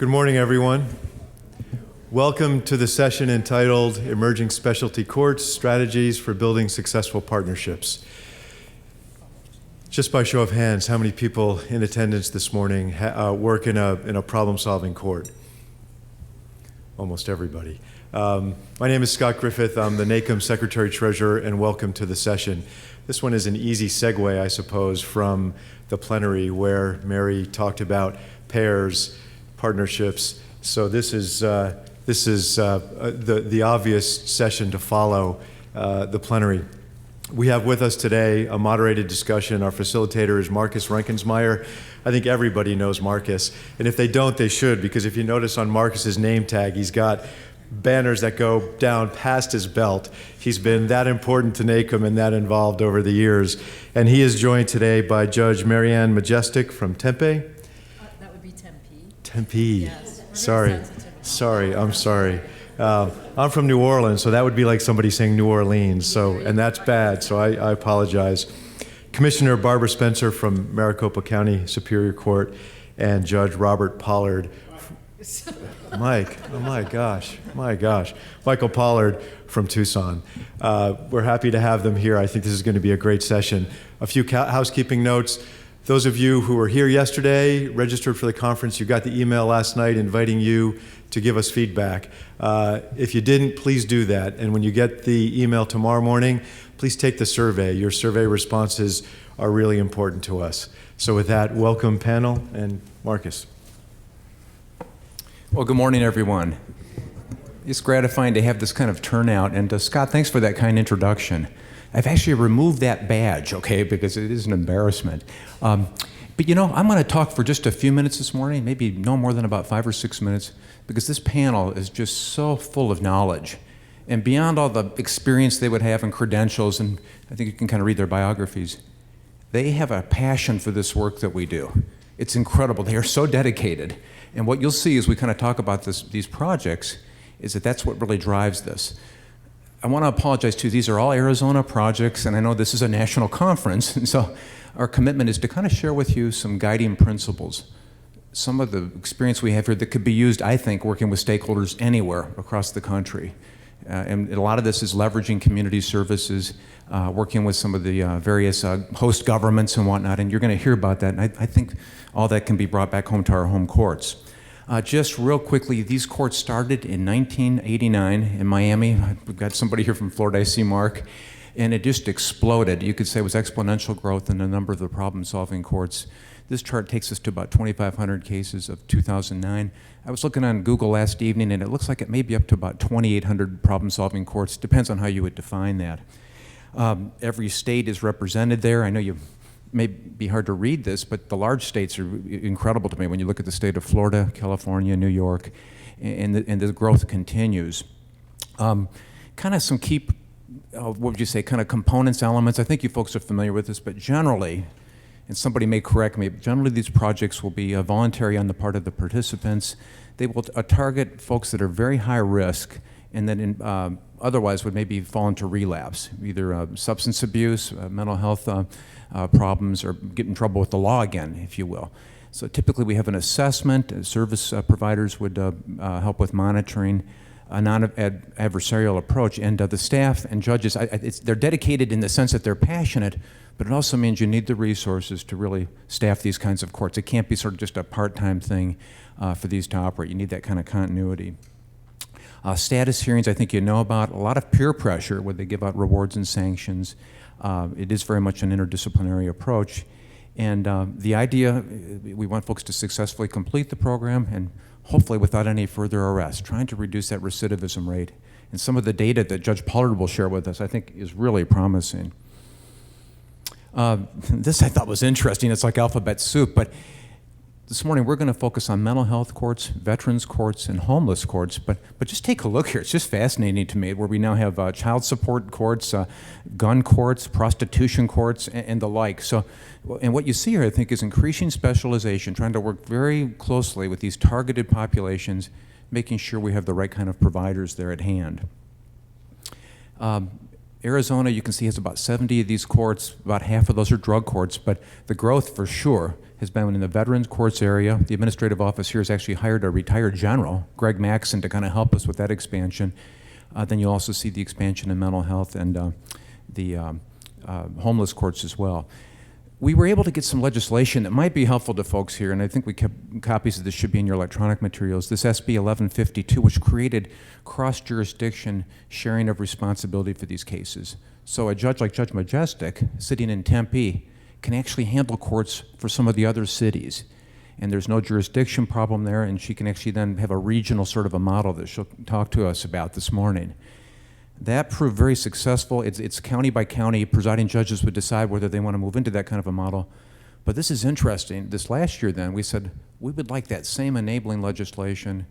Good morning, everyone. Welcome to the session entitled Emerging Specialty Courts, Strategies for Building Successful Partnerships. Just by show of hands, how many people in attendance this morning work in a problem-solving court? Almost everybody. My name is Scott Griffith. I'm the NACM Secretary-Treasurer, and welcome to the session. This one is an easy segue, I suppose, from the plenary where Mary talked about pairs, partnerships. So this is the obvious session to follow the plenary. We have with us today a moderated discussion. Our facilitator is Marcus Reinkensmeyer. I think everybody knows Marcus, and if they don't, they should, because if you notice on Marcus's name tag, he's got banners that go down past his belt. He's been that important to NACM and that involved over the years. And he is joined today by Judge MaryAnne Majestic from Tempe. That would be Tempe. Tempe. Yes. Sorry, I'm sorry. I'm from New Orleans, so that would be like somebody saying New Orleans, so, and that's bad, so I apologize. Commissioner Barbara Spencer from Maricopa County Superior Court, and Judge Robert Pollard. Mike, oh my gosh, Michael Pollard from Tucson. We're happy to have them here. I think this is going to be a great session. A few housekeeping notes. Those of you who were here yesterday, registered for the conference, you got the email last night inviting you to give us feedback. If you didn't, please do that. And when you get the email tomorrow morning, please take the survey. Your survey responses are really important to us. So with that, welcome panel, and Marcus. Well, good morning, everyone. It's gratifying to have this kind of turnout. And Scott, thanks for that kind introduction. I've actually removed that badge, okay, because it is an embarrassment. But you know, I'm going to talk for just a few minutes this morning, maybe no more than about 5 or 6 minutes, because this panel is just so full of knowledge. And beyond all the experience they would have and credentials, and I think you can kind of read their biographies, they have a passion for this work that we do. It's incredible. They are so dedicated. And what you'll see as we kind of talk about these projects is that that's what really drives this. I want to apologize too. These are all Arizona projects, and I know this is a national conference, and so our commitment is to kind of share with you some guiding principles, some of the experience we have here that could be used, I think, working with stakeholders anywhere across the country. And a lot of this is leveraging community services, working with some of the various host governments and whatnot, and you're going to hear about that, and I think all that can be brought back home to our home courts. Just real quickly, these courts started in 1989 in Miami. We've got somebody here from Florida, I see Mark, and it just exploded. You could say it was exponential growth in the number of the problem-solving courts. This chart takes us to about 2,500 cases of 2009. I was looking on Google last evening, and it looks like it may be up to about 2,800 problem-solving courts. Depends on how you would define that. Every state is represented there. I know you may be hard to read this, but the large states are incredible to me when you look at the state of Florida, California, New York, and the growth continues. Kind of some key, what would you say, kind of components, elements. I think you folks are familiar with this, but generally, and somebody may correct me, but generally these projects will be voluntary on the part of the participants. They will target folks that are very high risk and then otherwise would maybe fall into relapse, either substance abuse, mental health problems, or get in trouble with the law again, if you will. So typically we have an assessment. Service providers would help with monitoring, a non-adversarial approach, and the staff and judges, they're dedicated in the sense that they're passionate, but it also means you need the resources to really staff these kinds of courts. It can't be sort of just a part-time thing for these to operate. You need that kind of continuity. Status hearings, I think you know about. A lot of peer pressure where they give out rewards and sanctions. It is very much an interdisciplinary approach. And the idea, we want folks to successfully complete the program and hopefully without any further arrest, trying to reduce that recidivism rate. And some of the data that Judge Pollard will share with us, I think, is really promising. This I thought was interesting. It's like alphabet soup, but this morning we're going to focus on mental health courts, veterans courts, and homeless courts. But just take a look here. It's just fascinating to me where we now have child support courts, gun courts, prostitution courts, and the like. So, and what you see here, I think, is increasing specialization, trying to work very closely with these targeted populations, making sure we have the right kind of providers there at hand. Arizona, you can see, has about 70 of these courts. About half of those are drug courts, but the growth for sure has been in the Veterans Courts area. The administrative office here has actually hired a retired general, Greg Maxson, to kind of help us with that expansion. Then you'll also see the expansion in mental health and the homeless courts as well. We were able to get some legislation that might be helpful to folks here, and I think we kept copies of this should be in your electronic materials. This SB 1152, which created cross-jurisdiction sharing of responsibility for these cases. So a judge like Judge Majestic, sitting in Tempe, can actually handle courts for some of the other cities. And there's no jurisdiction problem there, and she can actually then have a regional sort of a model that she'll talk to us about this morning. That proved very successful. It's county by county. Presiding judges would decide whether they want to move into that kind of a model. But this is interesting. This last year then, we said we would like that same enabling legislation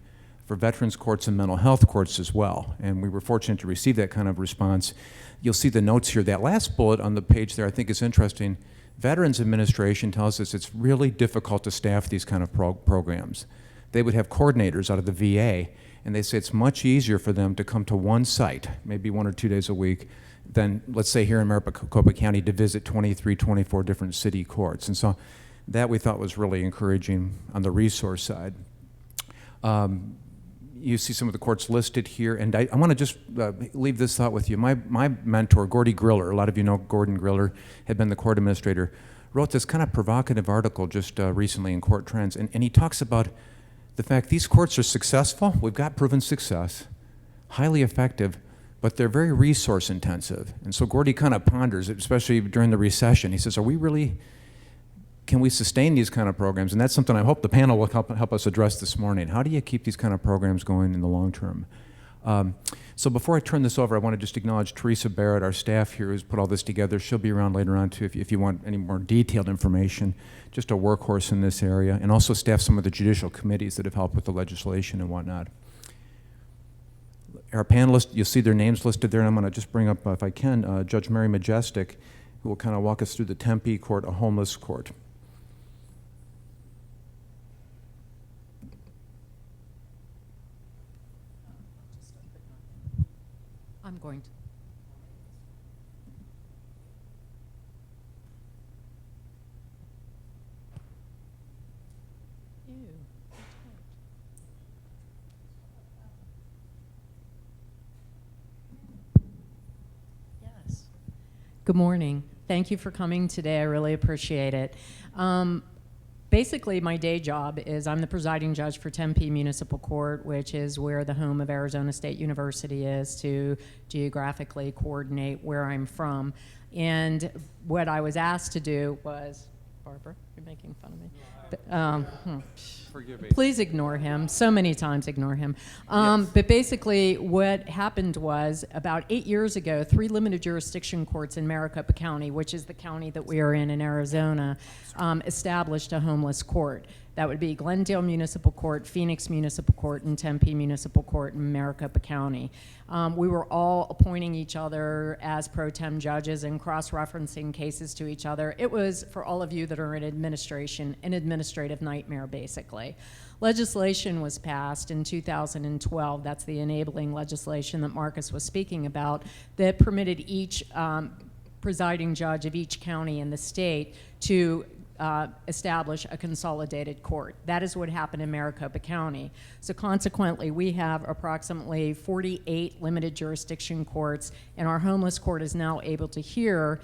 for veterans courts and mental health courts as well. And we were fortunate to receive that kind of response. You'll see the notes here. That last bullet on the page there I think is interesting. Veterans Administration tells us it's really difficult to staff these kind of programs. They would have coordinators out of the VA, and they say it's much easier for them to come to one site, maybe 1 or 2 days a week, than, let's say, here in Maricopa County to visit 23, 24 different city courts. And so that we thought was really encouraging on the resource side. You see some of the courts listed here, and I want to just leave this thought with you. My mentor, Gordy Griller, a lot of you know Gordon Griller, had been the court administrator, wrote this kind of provocative article just recently in Court Trends, and he talks about the fact these courts are successful. We've got proven success, highly effective, but they're very resource intensive. And so Gordy kind of ponders, especially during the recession. He says, can we sustain these kind of programs? And that's something I hope the panel will help us address this morning. How do you keep these kind of programs going in the long term? So before I turn this over, I want to just acknowledge Teresa Barrett, our staff here who's put all this together. She'll be around later on too if you want any more detailed information. Just a workhorse in this area, and also staff some of the judicial committees that have helped with the legislation and whatnot. Our panelists, you'll see their names listed there, and I'm going to just bring up, if I can, Judge Mary Majestic, who will kind of walk us through the Tempe court, a homeless court. I'm going to. Ew. Yes. Good morning. Thank you for coming today. I really appreciate it. Basically, my day job is I'm the presiding judge for Tempe Municipal Court, which is where the home of Arizona State University is, to geographically coordinate where I'm from. And what I was asked to do was, Barbara, you're making fun of me. Forgive me. Please ignore him. So many times ignore him. Yes. But basically what happened was about 8 years ago, 3 limited jurisdiction courts in Maricopa County, which is the county that we are in Arizona, established a homeless court. That would be Glendale Municipal Court, Phoenix Municipal Court, and Tempe Municipal Court in Maricopa County. We were all appointing each other as pro tem judges and cross-referencing cases to each other. It was, for all of you that are in administration, an administrative nightmare, basically. Legislation was passed in 2012. That's the enabling legislation that Marcus was speaking about, that permitted each presiding judge of each county in the state to establish a consolidated court. That is what happened in Maricopa County. So consequently, we have approximately 48 limited jurisdiction courts, and our homeless court is now able to hear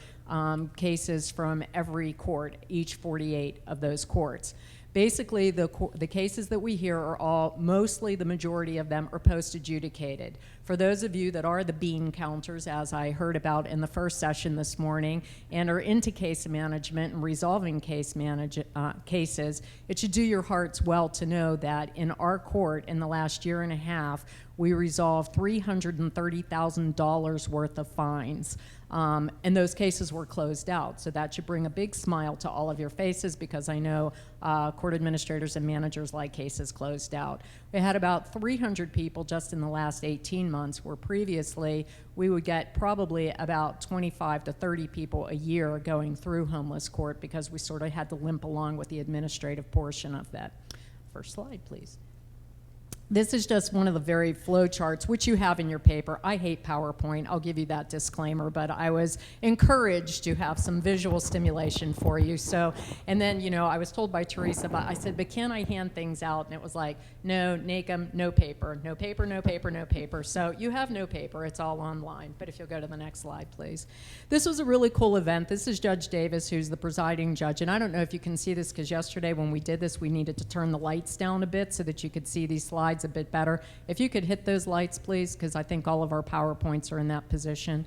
cases from every court, each 48 of those courts. Basically, the cases that we hear are all, mostly the majority of them are post-adjudicated. For those of you that are the bean counters, as I heard about in the first session this morning, and are into case management and resolving cases, it should do your hearts well to know that in our court in the last year and a half, we resolved $330,000 worth of fines. And those cases were closed out. So that should bring a big smile to all of your faces, because I know court administrators and managers like cases closed out. We had about 300 people just in the last 18 months, where previously we would get probably about 25 to 30 people a year going through homeless court, because we sort of had to limp along with the administrative portion of that. First slide, please. This is just one of the very flow charts, which you have in your paper. I hate PowerPoint. I'll give you that disclaimer, but I was encouraged to have some visual stimulation for you. So, and then, I was told by Teresa, I said, but can I hand things out? And it was like, no, NACM, no paper, no paper, no paper, no paper. So you have no paper. It's all online. But if you'll go to the next slide, please. This was a really cool event. This is Judge Davis, who's the presiding judge. And I don't know if you can see this, because yesterday when we did this, we needed to turn the lights down a bit so that you could see these slides a bit better. If you could hit those lights, please, because I think all of our PowerPoints are in that position.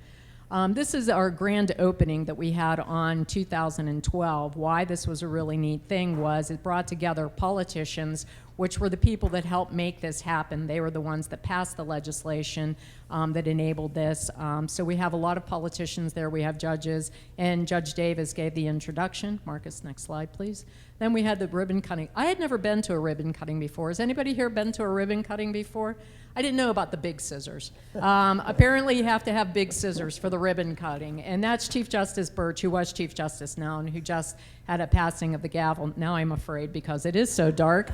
This is our grand opening that we had on 2012. Why this was a really neat thing was it brought together politicians, which were the people that helped make this happen. They were the ones that passed the legislation that enabled this. So we have a lot of politicians there. We have judges, and Judge Davis gave the introduction. Marcus, next slide, please. Then we had the ribbon cutting. I had never been to a ribbon cutting before. Has anybody here been to a ribbon cutting before? I didn't know about the big scissors. Apparently you have to have big scissors for the ribbon cutting, and that's Chief Justice Birch, who was Chief Justice now, and who just had a passing of the gavel. Now I'm afraid because it is so dark.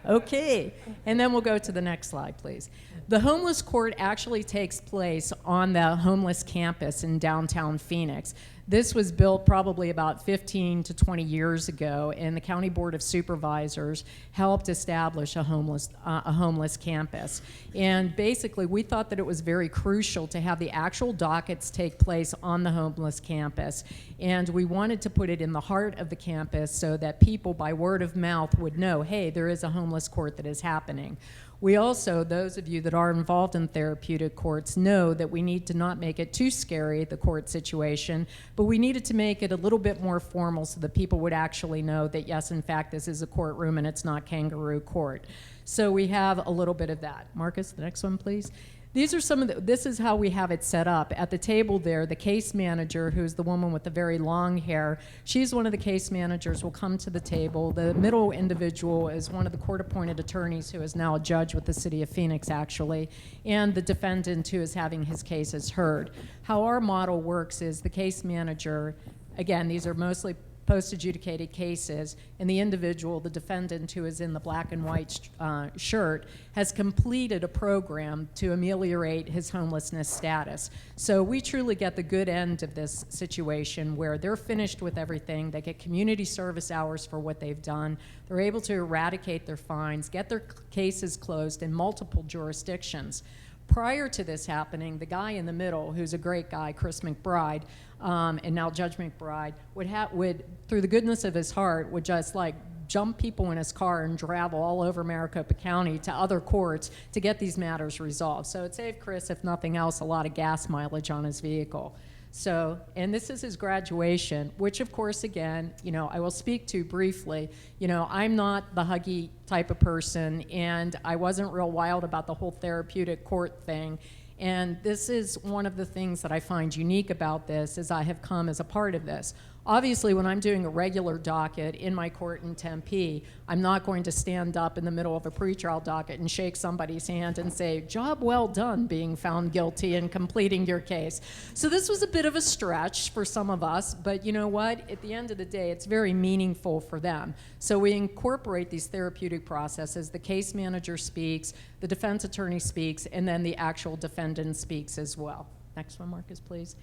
Okay, and then we'll go to the next slide, please. The homeless court actually takes place on the homeless campus in downtown Phoenix. This was built probably about 15 to 20 years ago, and the County Board of Supervisors helped establish a homeless campus. And basically, we thought that it was very crucial to have the actual dockets take place on the homeless campus. And we wanted to put it in the heart of the campus so that people, by word of mouth, would know, hey, there is a homeless court that is happening. We also, those of you that are involved in therapeutic courts, know that we need to not make it too scary, the court situation, but we needed to make it a little bit more formal so that people would actually know that, yes, in fact, this is a courtroom and it's not kangaroo court. So we have a little bit of that. Marcus, the next one, please. These are some of the, this is how we have it set up. At the table there, the case manager, who's the woman with the very long hair, she's one of the case managers, will come to the table. The middle individual is one of the court-appointed attorneys who is now a judge with the city of Phoenix, actually, and the defendant who is having his cases heard. How our model works is the case manager, again, these are mostly post-adjudicated cases, and the individual, the defendant who is in the black and white shirt, has completed a program to ameliorate his homelessness status. So we truly get the good end of this situation where they're finished with everything, they get community service hours for what they've done, they're able to eradicate their fines, get their cases closed in multiple jurisdictions. Prior to this happening, the guy in the middle, who's a great guy, Chris McBride, and now Judge McBride, would, through the goodness of his heart, would just like jump people in his car and travel all over Maricopa County to other courts to get these matters resolved. So it saved Chris, if nothing else, a lot of gas mileage on his vehicle. So, and this is his graduation, which of course, again, I will speak to briefly. I'm not the huggy type of person, and I wasn't real wild about the whole therapeutic court thing. And this is one of the things that I find unique about this, is I have come as a part of this. Obviously, when I'm doing a regular docket in my court in Tempe, I'm not going to stand up in the middle of a pretrial docket and shake somebody's hand and say, job well done being found guilty and completing your case. So this was a bit of a stretch for some of us, but you know what? At the end of the day, it's very meaningful for them. So we incorporate these therapeutic processes. The case manager speaks, the defense attorney speaks, and then the actual defendant speaks as well. Next one, Marcus, please.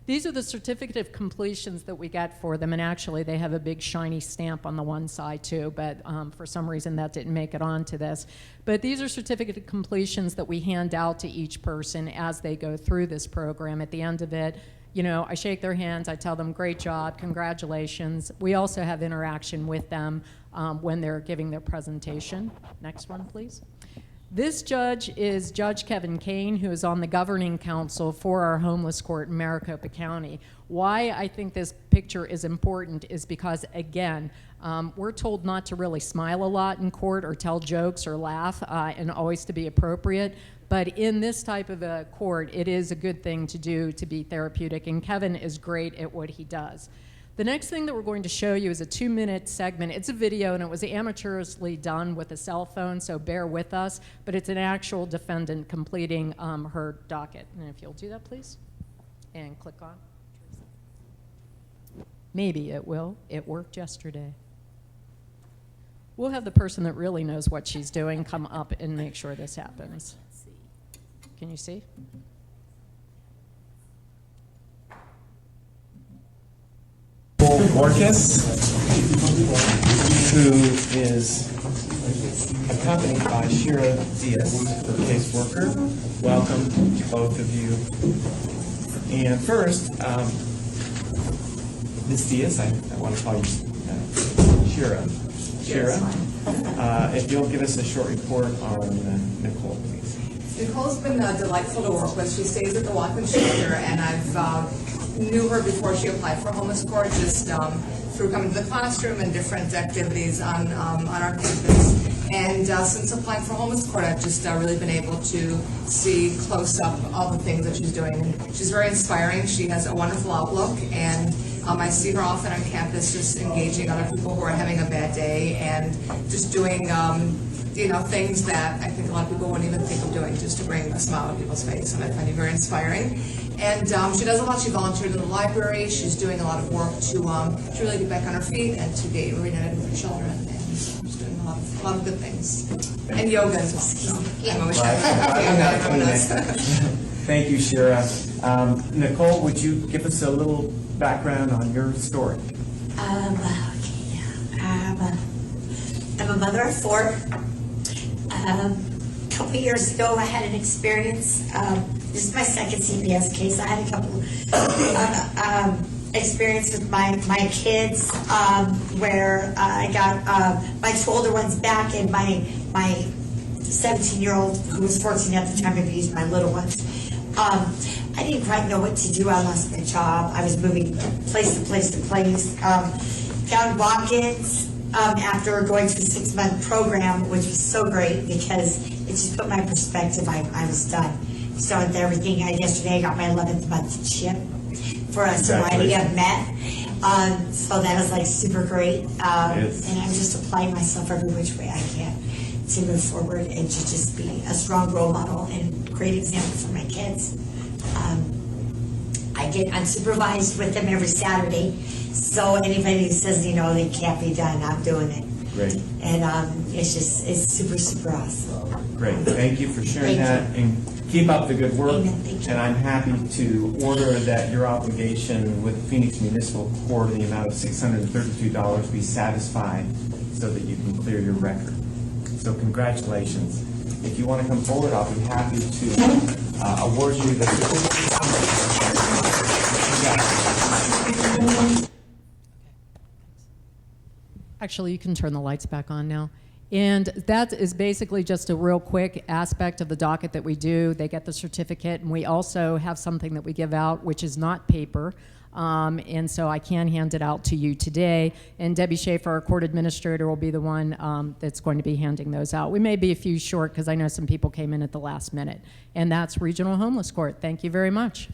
These are the certificate of completions that we get for them, and actually they have a big shiny stamp on the one side too, but for some reason that didn't make it onto this. But these are certificate of completions that we hand out to each person as they go through this program. At the end of it, I shake their hands, I tell them, great job, congratulations. We also have interaction with them when they're giving their presentation. Next one, please. This judge is Judge Kevin Kane, who is on the governing council for our homeless court in Maricopa County. Why I think this picture is important is because, again, we're told not to really smile a lot in court or tell jokes or laugh and always to be appropriate. But in this type of a court, it is a good thing to do to be therapeutic, and Kevin is great at what he does. The next thing that we're going to show you is a 2-minute segment. It's a video, and it was amateurishly done with a cell phone, so bear with us, but it's an actual defendant completing her docket. And if you'll do that, please, and click on. Maybe it will. It worked yesterday. We'll have the person that really knows what she's doing come up and make sure this happens. Can you see? Marcus, who is accompanied by Shira Diaz, the caseworker. Welcome to both of you. And first, Ms. Diaz, I want to call you Shira. Shira, if you'll give us a short report on Nicole, please. Nicole's been delightful to work with. She stays at the Untitled Chapter, and I've knew her before she applied for homeless court, just through coming to the classroom and different activities on our campus. And since applying for homeless court, I've just really been able to see close up all the things that she's doing. And she's very inspiring. She has a wonderful outlook, and I see her often on campus just engaging other people who are having a bad day and just doing things that I think a lot of people wouldn't even think of doing, just to bring a smile on people's face, and I find it very inspiring. And she does a lot. She volunteered in the library. She's doing a lot of work to really get back on her feet and to get reunited with her children. And she's doing a lot of good things. And yoga as well. I'm always trying to Thank you, Shira. Nicole, would you give us a little background on your story? I'm a mother of four. A couple years ago, I had an experience. This is my second CPS case. I had a couple experience with my kids where I got my two older ones back, and my 17-year-old, who was 14 at the time, abused my little ones. I didn't quite know what to do. I lost my job. I was moving place to place to place. Found walk-ins after going through a 6-month program, which was so great because it just put my perspective. I was done. So with everything, yesterday I got my 11th month chip for a sobriety of meth. So that was like super great. And I'm just applying myself every which way I can to move forward and to just be a strong role model and great example for my kids. I get unsupervised with them every Saturday. So anybody who says, they can't be done, I'm doing it. Great. And it's super, super awesome. Great. Thank you for sharing that. And keep up the good work. Amen. Thank you. And I'm happy to order that your obligation with Phoenix Municipal Court in the amount of $632 be satisfied so that you can clear your record. So congratulations. If you want to come forward, I'll be happy to award you the certificate. Actually, you can turn the lights back on now. And that is basically just a real quick aspect of the docket that we do. They get the certificate, and we also have something that we give out, which is not paper. And so I can hand it out to you today. And Debbie Schaefer, our court administrator, will be the one that's going to be handing those out. We may be a few short because I know some people came in at the last minute. And that's Regional Homeless Court. Thank you very much.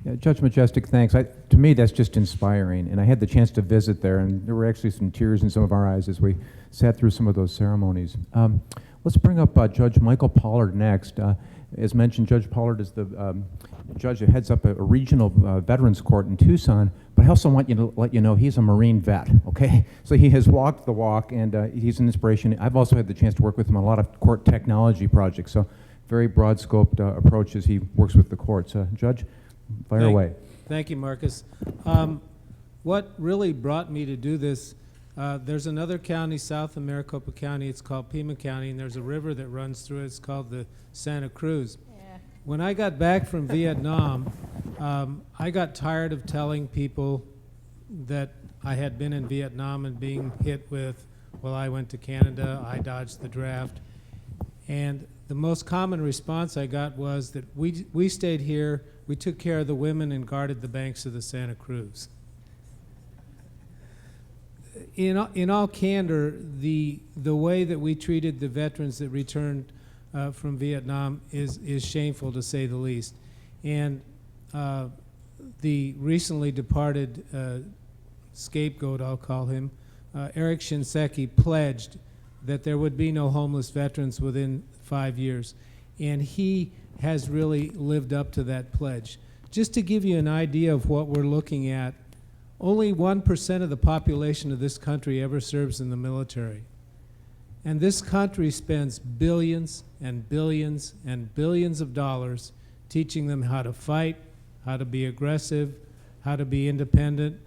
Yeah, Judge Majestic, thanks. To me, that's just inspiring. And I had the chance to visit there, and there were actually some tears in some of our eyes as we sat through some of those ceremonies. Let's bring up Judge Michael Pollard next. As mentioned, Judge Pollard is the judge that heads up a regional veterans court in Tucson, but I also want to let you know he's a Marine vet, okay? So he has walked the walk, and he's an inspiration. I've also had the chance to work with him on a lot of court technology projects, so very broad-scoped approach as he works with the courts. Judge, fire away. Thank you, Marcus. What really brought me to do this, there's another county south of Maricopa County. It's called Pima County, and there's a river that runs through it. It's called the Santa Cruz. Yeah. When I got back from Vietnam, I got tired of telling people that I had been in Vietnam and being hit with, well, I went to Canada, I dodged the draft. And the most common response I got was that we stayed here, we took care of the women and guarded the banks of the Santa Cruz. In all candor, the way that we treated the veterans that returned from Vietnam is shameful, to say the least. And the recently departed scapegoat, I'll call him, Eric Shinseki, pledged that there would be no homeless veterans within 5 years. And he has really lived up to that pledge. just to give you an idea of what we're looking at, only 1% of the population of this country ever serves in the military. And this country spends billions and billions and billions of dollars teaching them how to fight, how to be aggressive, how to be independent.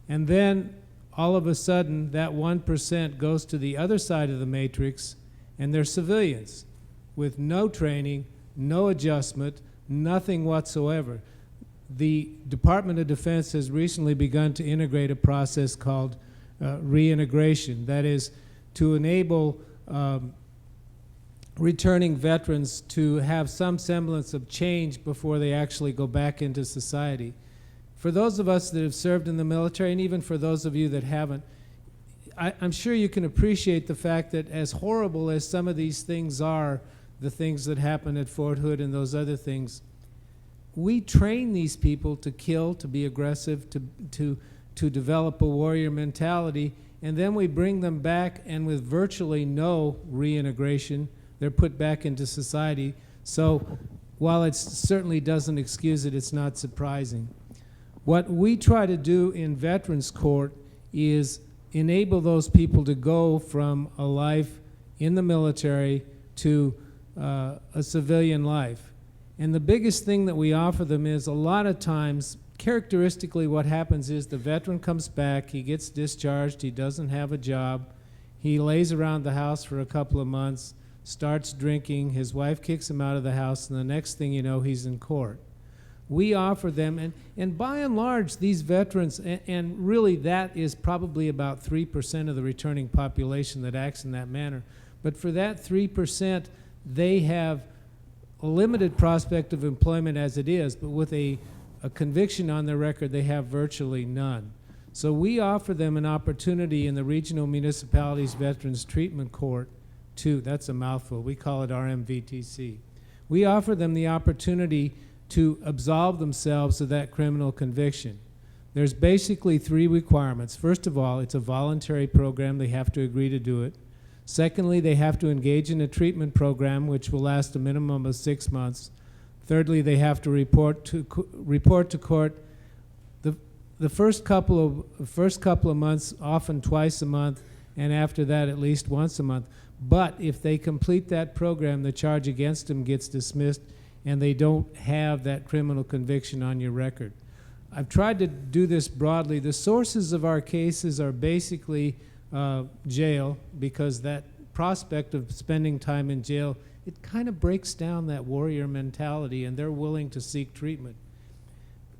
And then all of a sudden, that 1% goes to the other side of the matrix, and they're civilians with no training, no adjustment, nothing whatsoever. The Department of Defense has recently begun to integrate a process called reintegration. That is, to enable returning veterans to have some semblance of change before they actually go back into society. For those of us that have served in the military, and even for those of you that haven't, I'm sure you can appreciate the fact that as horrible as some of these things are, the things that happen at Fort Hood and those other things, we train these people to kill, to be aggressive, to develop a warrior mentality, and then we bring them back, and with virtually no reintegration, they're put back into society. So while it certainly doesn't excuse it, it's not surprising. What we try to do in Veterans Court is enable those people to go from a life in the military to a civilian life. And the biggest thing that we offer them is, a lot of times, characteristically what happens is the veteran comes back, he gets discharged, he doesn't have a job, he lays around the house for a couple of months, starts drinking, his wife kicks him out of the house, and the next thing you know, he's in court. We offer them, and by and large, these veterans, and really that is probably about 3% of the returning population that acts in that manner, but for that 3%, they have a limited prospect of employment as it is, but with a conviction on their record, they have virtually none. So we offer them an opportunity in the Regional Municipalities Veterans Treatment Court to, that's a mouthful, we call it RMVTC. We offer them the opportunity to absolve themselves of that criminal conviction. There's basically 3 requirements. First of all, it's a voluntary program. They have to agree to do it. Secondly, they have to engage in a treatment program which will last a minimum of 6 months. Thirdly, they have to report to court the first couple of months, often twice a month, and after that at least once a month. But if they complete that program, the charge against them gets dismissed, and they don't have that criminal conviction on your record. I've tried to do this broadly. The sources of our cases are basically jail, because that prospect of spending time in jail, it kind of breaks down that warrior mentality, and they're willing to seek treatment.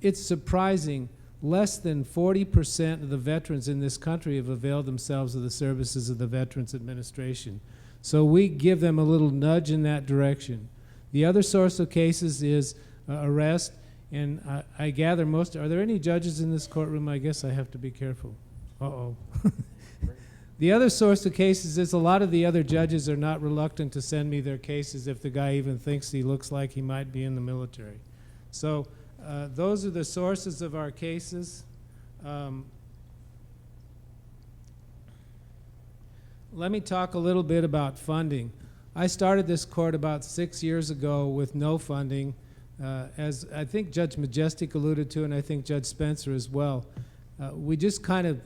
It's surprising, less than 40% of the veterans in this country have availed themselves of the services of the Veterans Administration. So we give them a little nudge in that direction. The other source of cases is arrest, and I gather most, are there any judges in this courtroom? I guess I have to be careful. Uh-oh. The other source of cases is a lot of the other judges are not reluctant to send me their cases if the guy even thinks he looks like he might be in the military. So those are the sources of our cases. Let me talk a little bit about funding. I started this court about 6 years ago with no funding, as I think Judge Majestic alluded to, and I think Judge Spencer as well. We just kind of,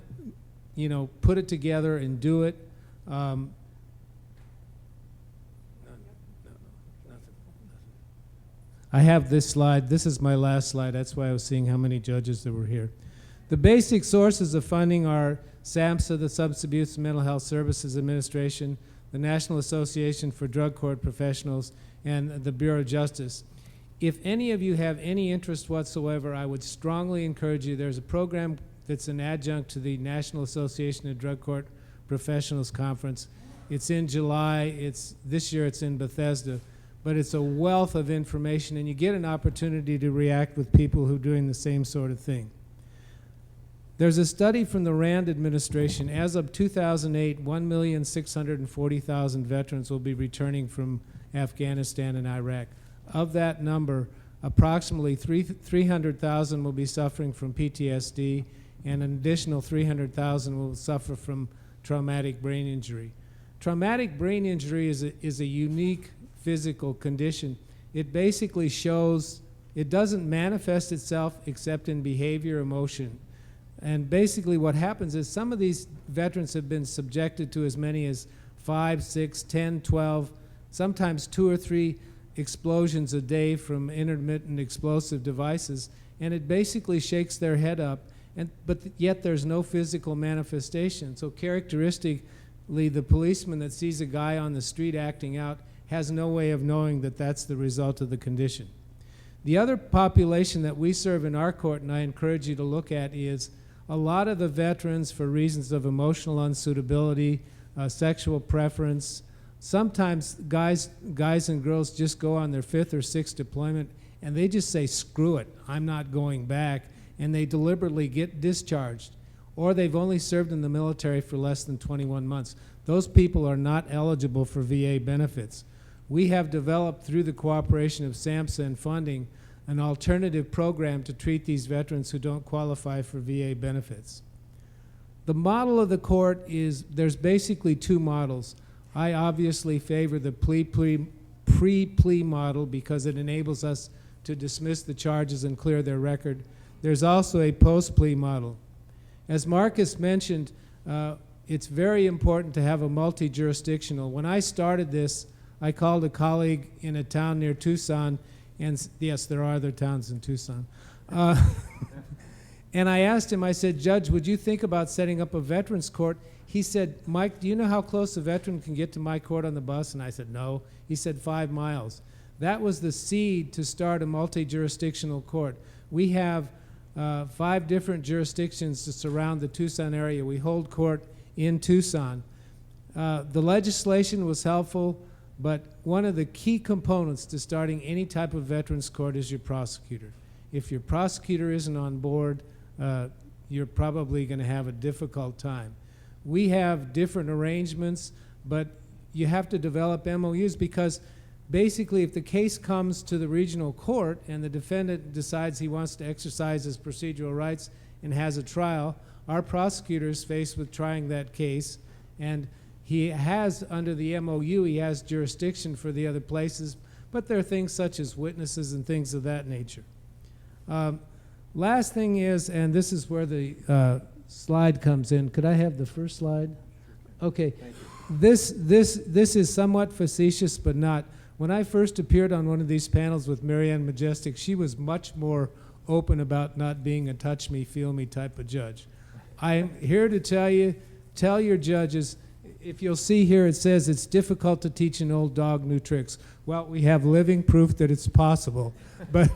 put it together and do it. Nothing. I have this slide. This is my last slide. That's why I was seeing how many judges there were here. The basic sources of funding are SAMHSA, the Substance Abuse and Mental Health Services Administration, the National Association for Drug Court Professionals, and the Bureau of Justice. If any of you have any interest whatsoever, I would strongly encourage you. There's a program that's an adjunct to the National Association of Drug Court Professionals Conference. It's in July. This year it's in Bethesda. But it's a wealth of information, and you get an opportunity to react with people who are doing the same sort of thing. There's a study from the RAND administration. As of 2008, 1,640,000 veterans will be returning from Afghanistan and Iraq. Of that number, approximately 300,000 will be suffering from PTSD, and an additional 300,000 will suffer from traumatic brain injury. Traumatic brain injury is a unique physical condition. It basically shows It doesn't manifest itself except in behavior, emotion. And basically what happens is some of these veterans have been subjected to as many as 5, 6, 10, 12, sometimes 2 or 3 explosions a day from intermittent explosive devices, and it basically shakes their head up, but yet there's no physical manifestation. So characteristically, the policeman that sees a guy on the street acting out has no way of knowing that that's the result of the condition. The other population that we serve in our court, and I encourage you to look at, is a lot of the veterans, for reasons of emotional unsuitability, sexual preference. Sometimes guys and girls just go on their 5th or 6th deployment and they just say, screw it, I'm not going back, and they deliberately get discharged. Or they've only served in the military for less than 21 months. Those people are not eligible for VA benefits. We have developed, through the cooperation of SAMHSA and funding, an alternative program to treat these veterans who don't qualify for VA benefits. The model of the court is, there's basically 2 models. I obviously favor the pre-plea model because it enables us to dismiss the charges and clear their record. There's also a post-plea model. As Marcus mentioned, it's very important to have a multi-jurisdictional. When I started this, I called a colleague in a town near Tucson, and yes, there are other towns in Tucson. And I asked him, I said, Judge, would you think about setting up a veterans court? He said, Mike, do you know how close a veteran can get to my court on the bus? And I said, no. He said, 5 miles. That was the seed to start a multi-jurisdictional court. We have 5 different jurisdictions to surround the Tucson area. We hold court in Tucson. The legislation was helpful, but one of the key components to starting any type of veterans court is your prosecutor. If your prosecutor isn't on board, you're probably going to have a difficult time. We have different arrangements, but you have to develop MOUs because basically if the case comes to the regional court and the defendant decides he wants to exercise his procedural rights and has a trial, our prosecutor is faced with trying that case, and he has, under the MOU, he has jurisdiction for the other places, but there are things such as witnesses and things of that nature. Last thing is, and this is where the slide comes in. Could I have the first slide? Okay. This is somewhat facetious, but not. When I first appeared on one of these panels with MaryAnne Majestic, she was much more open about not being a touch me, feel me type of judge. I am here to tell your judges, if you'll see here, it says it's difficult to teach an old dog new tricks. Well, we have living proof that it's possible. But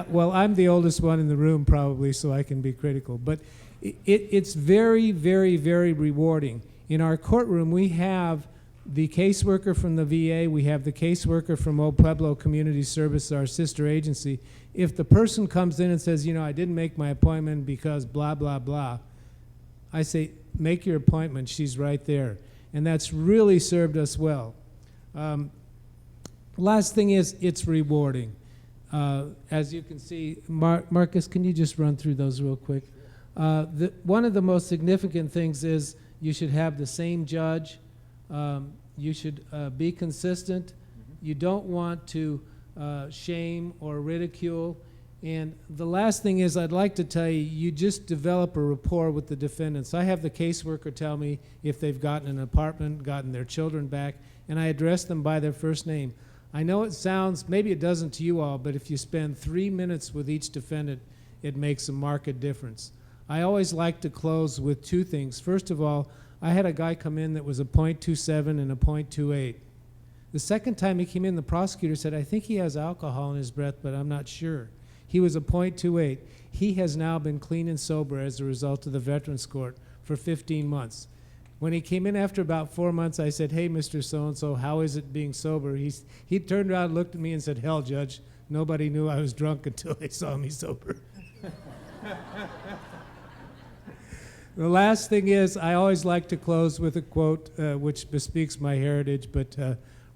well, I'm the oldest one in the room probably, so I can be critical. But it's very, very, very rewarding. In our courtroom, we have the caseworker from the VA, we have the caseworker from Old Pueblo Community Service, our sister agency. If the person comes in and says, I didn't make my appointment because blah, blah, blah, I say, make your appointment, she's right there. And that's really served us well. Last thing is, it's rewarding. As you can see, Marcus, can you just run through those real quick? One of the most significant things is you should have the same judge. You should be consistent. You don't want to shame or ridicule. And the last thing is, I'd like to tell you, you just develop a rapport with the defendants. I have the caseworker tell me if they've gotten an apartment, gotten their children back, and I address them by their first name. I know it sounds, maybe it doesn't to you all, but if you spend 3 minutes with each defendant, it makes a marked difference. I always like to close with 2 things. First of all, I had a guy come in that was a .27 and a .28. The second time he came in, the prosecutor said, I think he has alcohol in his breath, but I'm not sure. He was a .28. He has now been clean and sober as a result of the Veterans Court for 15 months. When he came in after about 4 months, I said, hey, Mr. So-and-so, how is it being sober? He turned around, looked at me, and said, hell, Judge, nobody knew I was drunk until they saw me sober. The last thing is, I always like to close with a quote which bespeaks my heritage, but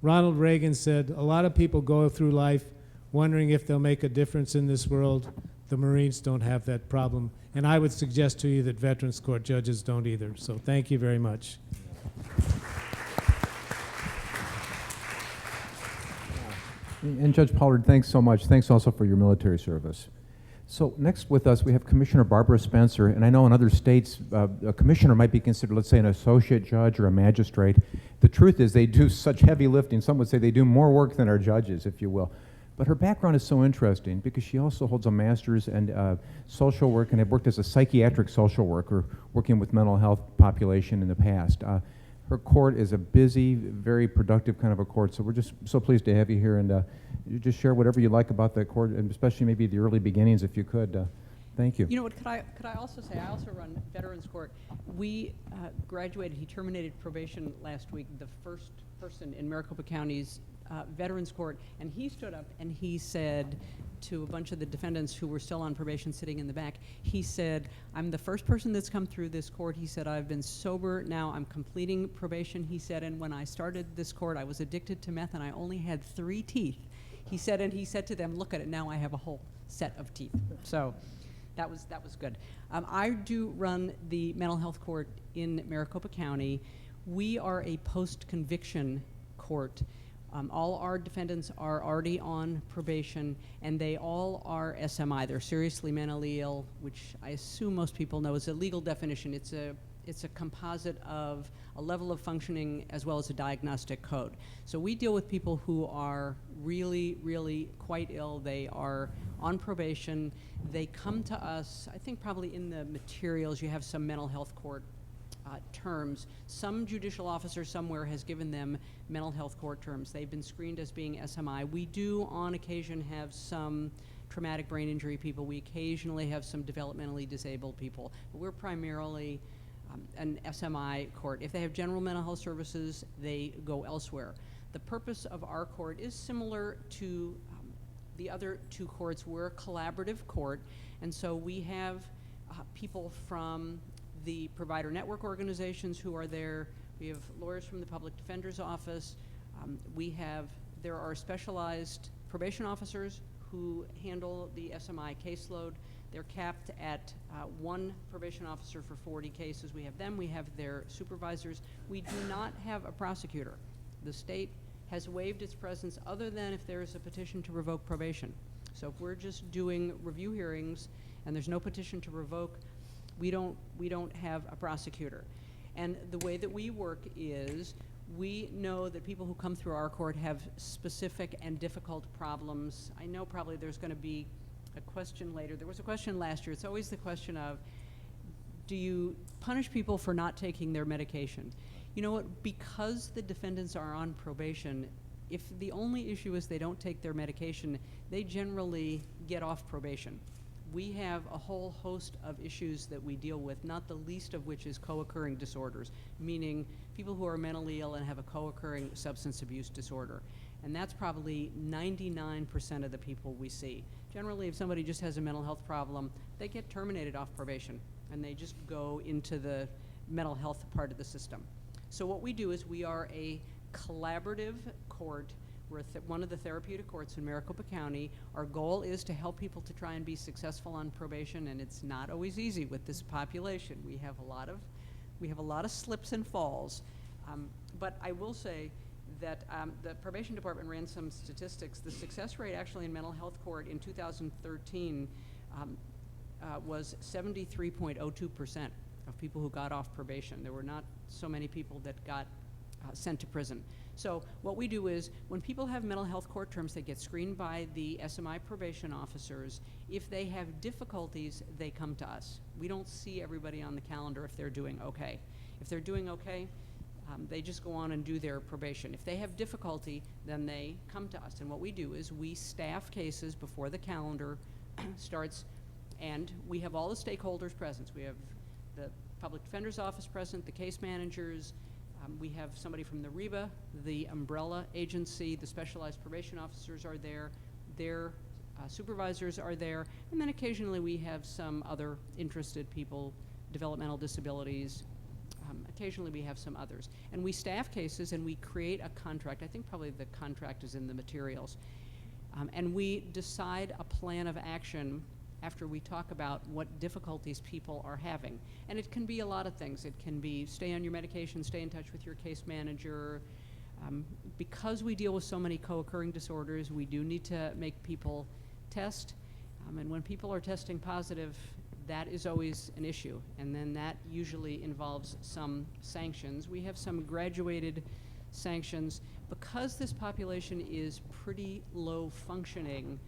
Ronald Reagan said, a lot of people go through life wondering if they'll make a difference in this world. The Marines don't have that problem. And I would suggest to you that Veterans Court judges don't either. So thank you very much. And Judge Pollard, thanks so much. Thanks also for your military service. So next with us, we have Commissioner Barbara Spencer, and I know in other states, a commissioner might be considered, let's say, an associate judge or a magistrate. The truth is they do such heavy lifting. Some would say they do more work than our judges, if you will. But her background is so interesting because she also holds a master's in social work and had worked as a psychiatric social worker working with mental health population in the past. Her court is a busy, very productive kind of a court, so we're just so pleased to have you here, and you just share whatever you like about that court, and especially maybe the early beginnings, if you could. Thank you. You know what, could I also say, I also run Veterans Court. We graduated, he terminated probation last week, the first person in Maricopa County's Veterans Court, and he stood up and he said to a bunch of the defendants who were still on probation sitting in the back, he said, I'm the first person that's come through this court. He said, I've been sober, now I'm completing probation. He said, and when I started this court, I was addicted to meth and I only had 3 teeth. He said, and he said to them, look at it, now I have a whole set of teeth. So that was good. I do run the mental health court in Maricopa County. We are a post-conviction court. All our defendants are already on probation, and they all are SMI. They're seriously mentally ill, which I assume most people know is a legal definition. It's a composite of a level of functioning as well as a diagnostic code. So we deal with people who are really, really quite ill. They are on probation. They come to us. I think probably in the materials you have some mental health court terms. Some judicial officer somewhere has given them mental health court terms. They've been screened as being SMI. We do on occasion have some traumatic brain injury people. We occasionally have some developmentally disabled people. But we're primarily an SMI court. If they have general mental health services, they go elsewhere. The purpose of our court is similar to the other 2 courts. We're a collaborative court, and so we have people from the provider network organizations who are there. We have lawyers from the public defender's office. There are specialized probation officers who handle the SMI caseload. They're capped at 1 probation officer for 40 cases. We have them, we have their supervisors. We do not have a prosecutor. The state has waived its presence other than if there is a petition to revoke probation. So if we're just doing review hearings and there's no petition to revoke, we don't have a prosecutor. And the way that we work is we know that people who come through our court have specific and difficult problems. I know probably there's going to be a question later. There was a question last year. It's always the question of, do you punish people for not taking their medication? You know what, because the defendants are on probation, if the only issue is they don't take their medication, they generally get off probation. We have a whole host of issues that we deal with, not the least of which is co-occurring disorders, meaning people who are mentally ill and have a co-occurring substance abuse disorder. And that's probably 99% of the people we see. Generally, if somebody just has a mental health problem, they get terminated off probation, and they just go into the mental health part of the system. So what we do is we are a collaborative court. We're one of the therapeutic courts in Maricopa County. Our goal is to help people to try and be successful on probation, and it's not always easy with this population. We have a lot of slips and falls. But I will say that the probation department ran some statistics. The success rate actually in mental health court in 2013 was 73.02% of people who got off probation. There were not so many people that got sent to prison. So what we do is when people have mental health court terms, they get screened by the SMI probation officers. If they have difficulties, they come to us. We don't see everybody on the calendar if they're doing okay. If they're doing okay, they just go on and do their probation. If they have difficulty, then they come to us. And what we do is we staff cases before the calendar starts, and we have all the stakeholders present. We have the public defender's office present, the case managers. We have somebody from the REBA, the umbrella agency, the specialized probation officers are there, their supervisors are there, and then occasionally we have some other interested people, developmental disabilities. Occasionally we have some others. And we staff cases and we create a contract. I think probably the contract is in the materials. And we decide a plan of action after we talk about what difficulties people are having. And it can be a lot of things. It can be stay on your medication, stay in touch with your case manager, Because we deal with so many co-occurring disorders, we do need to make people test. And when people are testing positive, that is always an issue. And then that usually involves some sanctions. We have some graduated sanctions. Because this population is pretty low functioning,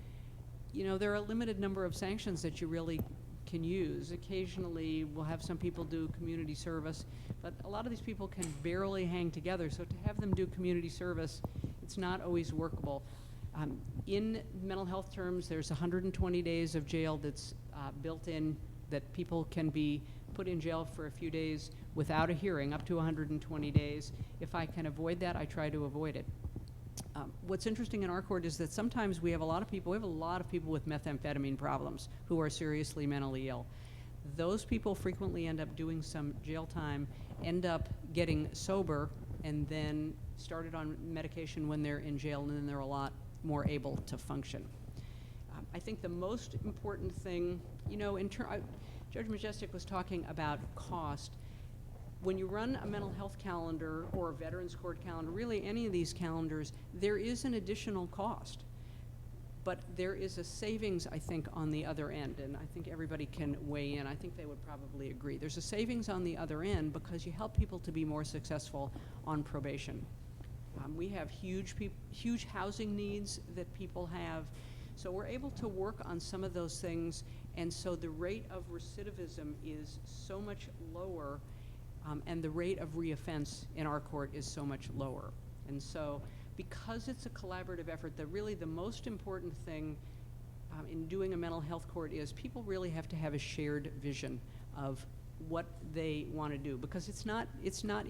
you know, there are a limited number of sanctions that you really can use. Occasionally, we'll have some people do community service, but a lot of these people can barely hang together, so to have them do community service, it's not always workable. In mental health terms, there's 120 days of jail that's built in, that people can be put in jail for a few days without a hearing, up to 120 days. If I can avoid that, I try to avoid it. What's interesting in our court is that sometimes we have a lot of people with methamphetamine problems who are seriously mentally ill. Those people frequently end up doing some jail time, end up getting sober, and then started on medication when they're in jail, and then they're a lot more able to function. I think the most important thing, you know, Judge Majestic was talking about cost. When you run a mental health calendar or a Veterans Court calendar, really any of these calendars, there is an additional cost. But there is a savings, I think, on the other end, and I think everybody can weigh in. I think they would probably agree. There's a savings on the other end because you help people to be more successful on probation. We have huge housing needs that people have, so we're able to work on some of those things, and so the rate of recidivism is so much lower. And the rate of reoffense in our court is so much lower. And so because it's a collaborative effort, really the most important thing in doing a mental health court is people really have to have a shared vision of what they want to do, because it's not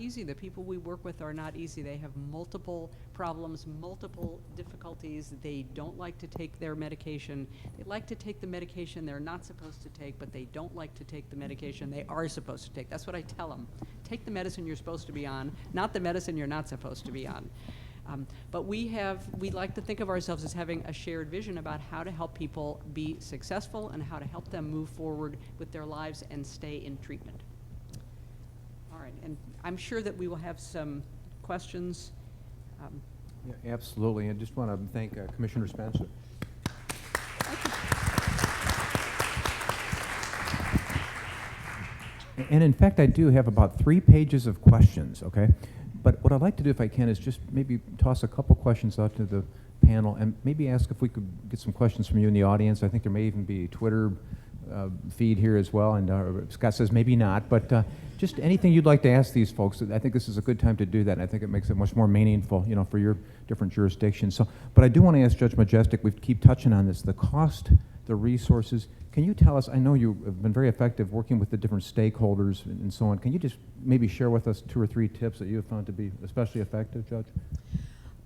easy. The people we work with are not easy. They have multiple problems, multiple difficulties. They don't like to take their medication. They like to take the medication they're not supposed to take, but they don't like to take the medication they are supposed to take. That's what I tell them. Take the medicine you're supposed to be on, not the medicine you're not supposed to be on. But we like to think of ourselves as having a shared vision about how to help people be successful and how to help them move forward with their lives and stay in treatment. All right, and I'm sure that we will have some questions. Yeah, absolutely. I just want to thank Commissioner Spencer. And in fact, I do have about 3 pages of questions, okay? But what I'd like to do, if I can, is just maybe toss a couple questions out to the panel and maybe ask if we could get some questions from you in the audience. I think there may even be a Twitter feed here as well, and Scott says maybe not, but just anything you'd like to ask these folks. I think this is a good time to do that, and I think it makes it much more meaningful, you know, for your different jurisdictions. So, but I do want to ask Judge Majestic, we keep touching on this, the cost, the resources. Can you tell us, I know you have been very effective working with the different stakeholders and so on. Can you just maybe share with us 2 or 3 tips that you have found to be especially effective, Judge?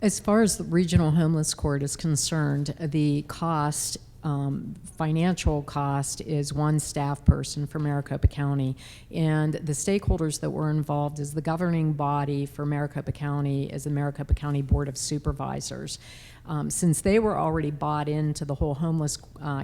As far as the Regional Homeless Court is concerned, the cost, financial cost, is 1 staff person for Maricopa County. And the stakeholders that were involved is the governing body for Maricopa County is the Maricopa County Board of Supervisors. Since they were already bought into the whole homeless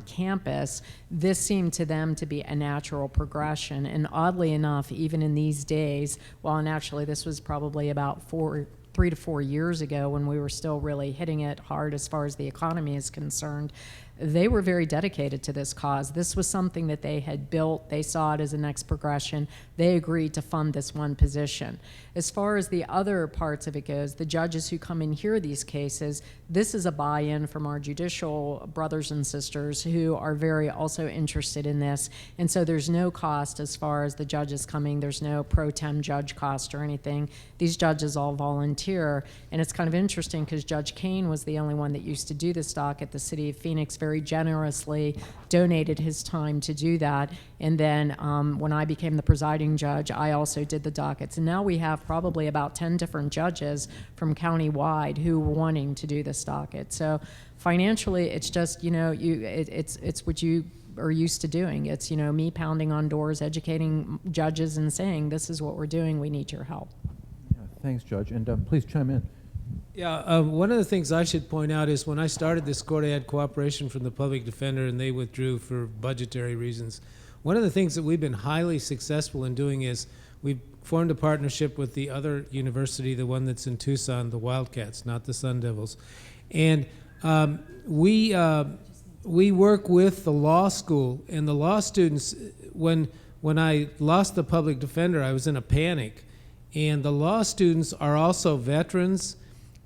campus, this seemed to them to be a natural progression. And oddly enough, even in these days, and actually this was probably about 3 to 4 years ago when we were still really hitting it hard as far as the economy is concerned, they were very dedicated to this cause. This was something that they had built. They saw it as a next progression. They agreed to fund this one position. As far as the other parts of it goes, the judges who come and hear these cases, this is a buy-in from our judicial brothers and sisters who are very also interested in this. And so there's no cost as far as the judges coming. There's no pro tem judge cost or anything. These judges all volunteer. And it's kind of interesting because Judge Kane was the only one that used to do this docket. The city of Phoenix very generously donated his time to do that. And then when I became the presiding judge, I also did the dockets. And now we have probably about 10 different judges from county-wide who were wanting to do this docket. So financially, it's just, you know, it's what you are used to doing. It's, you know, me pounding on doors, educating judges and saying, this is what we're doing, we need your help. Yeah, thanks, Judge. And please chime in. Yeah, one of the things I should point out is when I started this court, I had cooperation from the public defender, and they withdrew for budgetary reasons. One of the things that we've been highly successful in doing is we've formed a partnership with the other university, the one that's in Tucson, the Wildcats, not the Sun Devils. And we work with the law school, and the law students, when I lost the public defender, I was in a panic. And the law students are also veterans,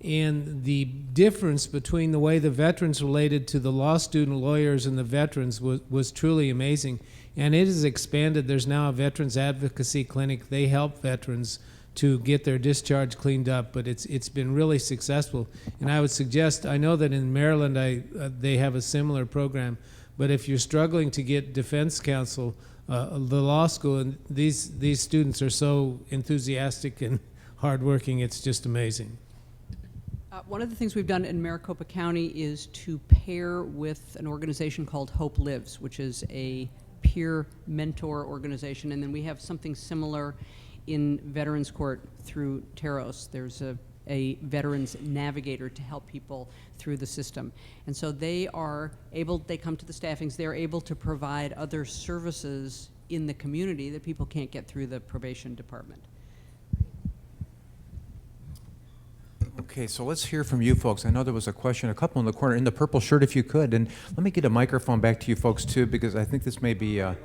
and the difference between the way the veterans related to the law student lawyers and the veterans was truly amazing. And it has expanded. There's now a veterans advocacy clinic. They help veterans to get their discharge cleaned up, but it's been really successful. And I would suggest, I know that in Maryland they have a similar program, but if you're struggling to get defense counsel, the law school, and these students are so enthusiastic and hardworking, it's just amazing. One of the things we've done in Maricopa County is to pair with an organization called Hope Lives, which is a peer mentor organization, and then we have something similar in Veterans Court through Teros. There's a veterans navigator to help people through the system. And so they come to the staffings, they're able to provide other services in the community that people can't get through the probation department. Okay, so let's hear from you folks. I know there was a question, a couple in the corner, in the purple shirt if you could, and let me get a microphone back to you folks too, because I think this may be Any of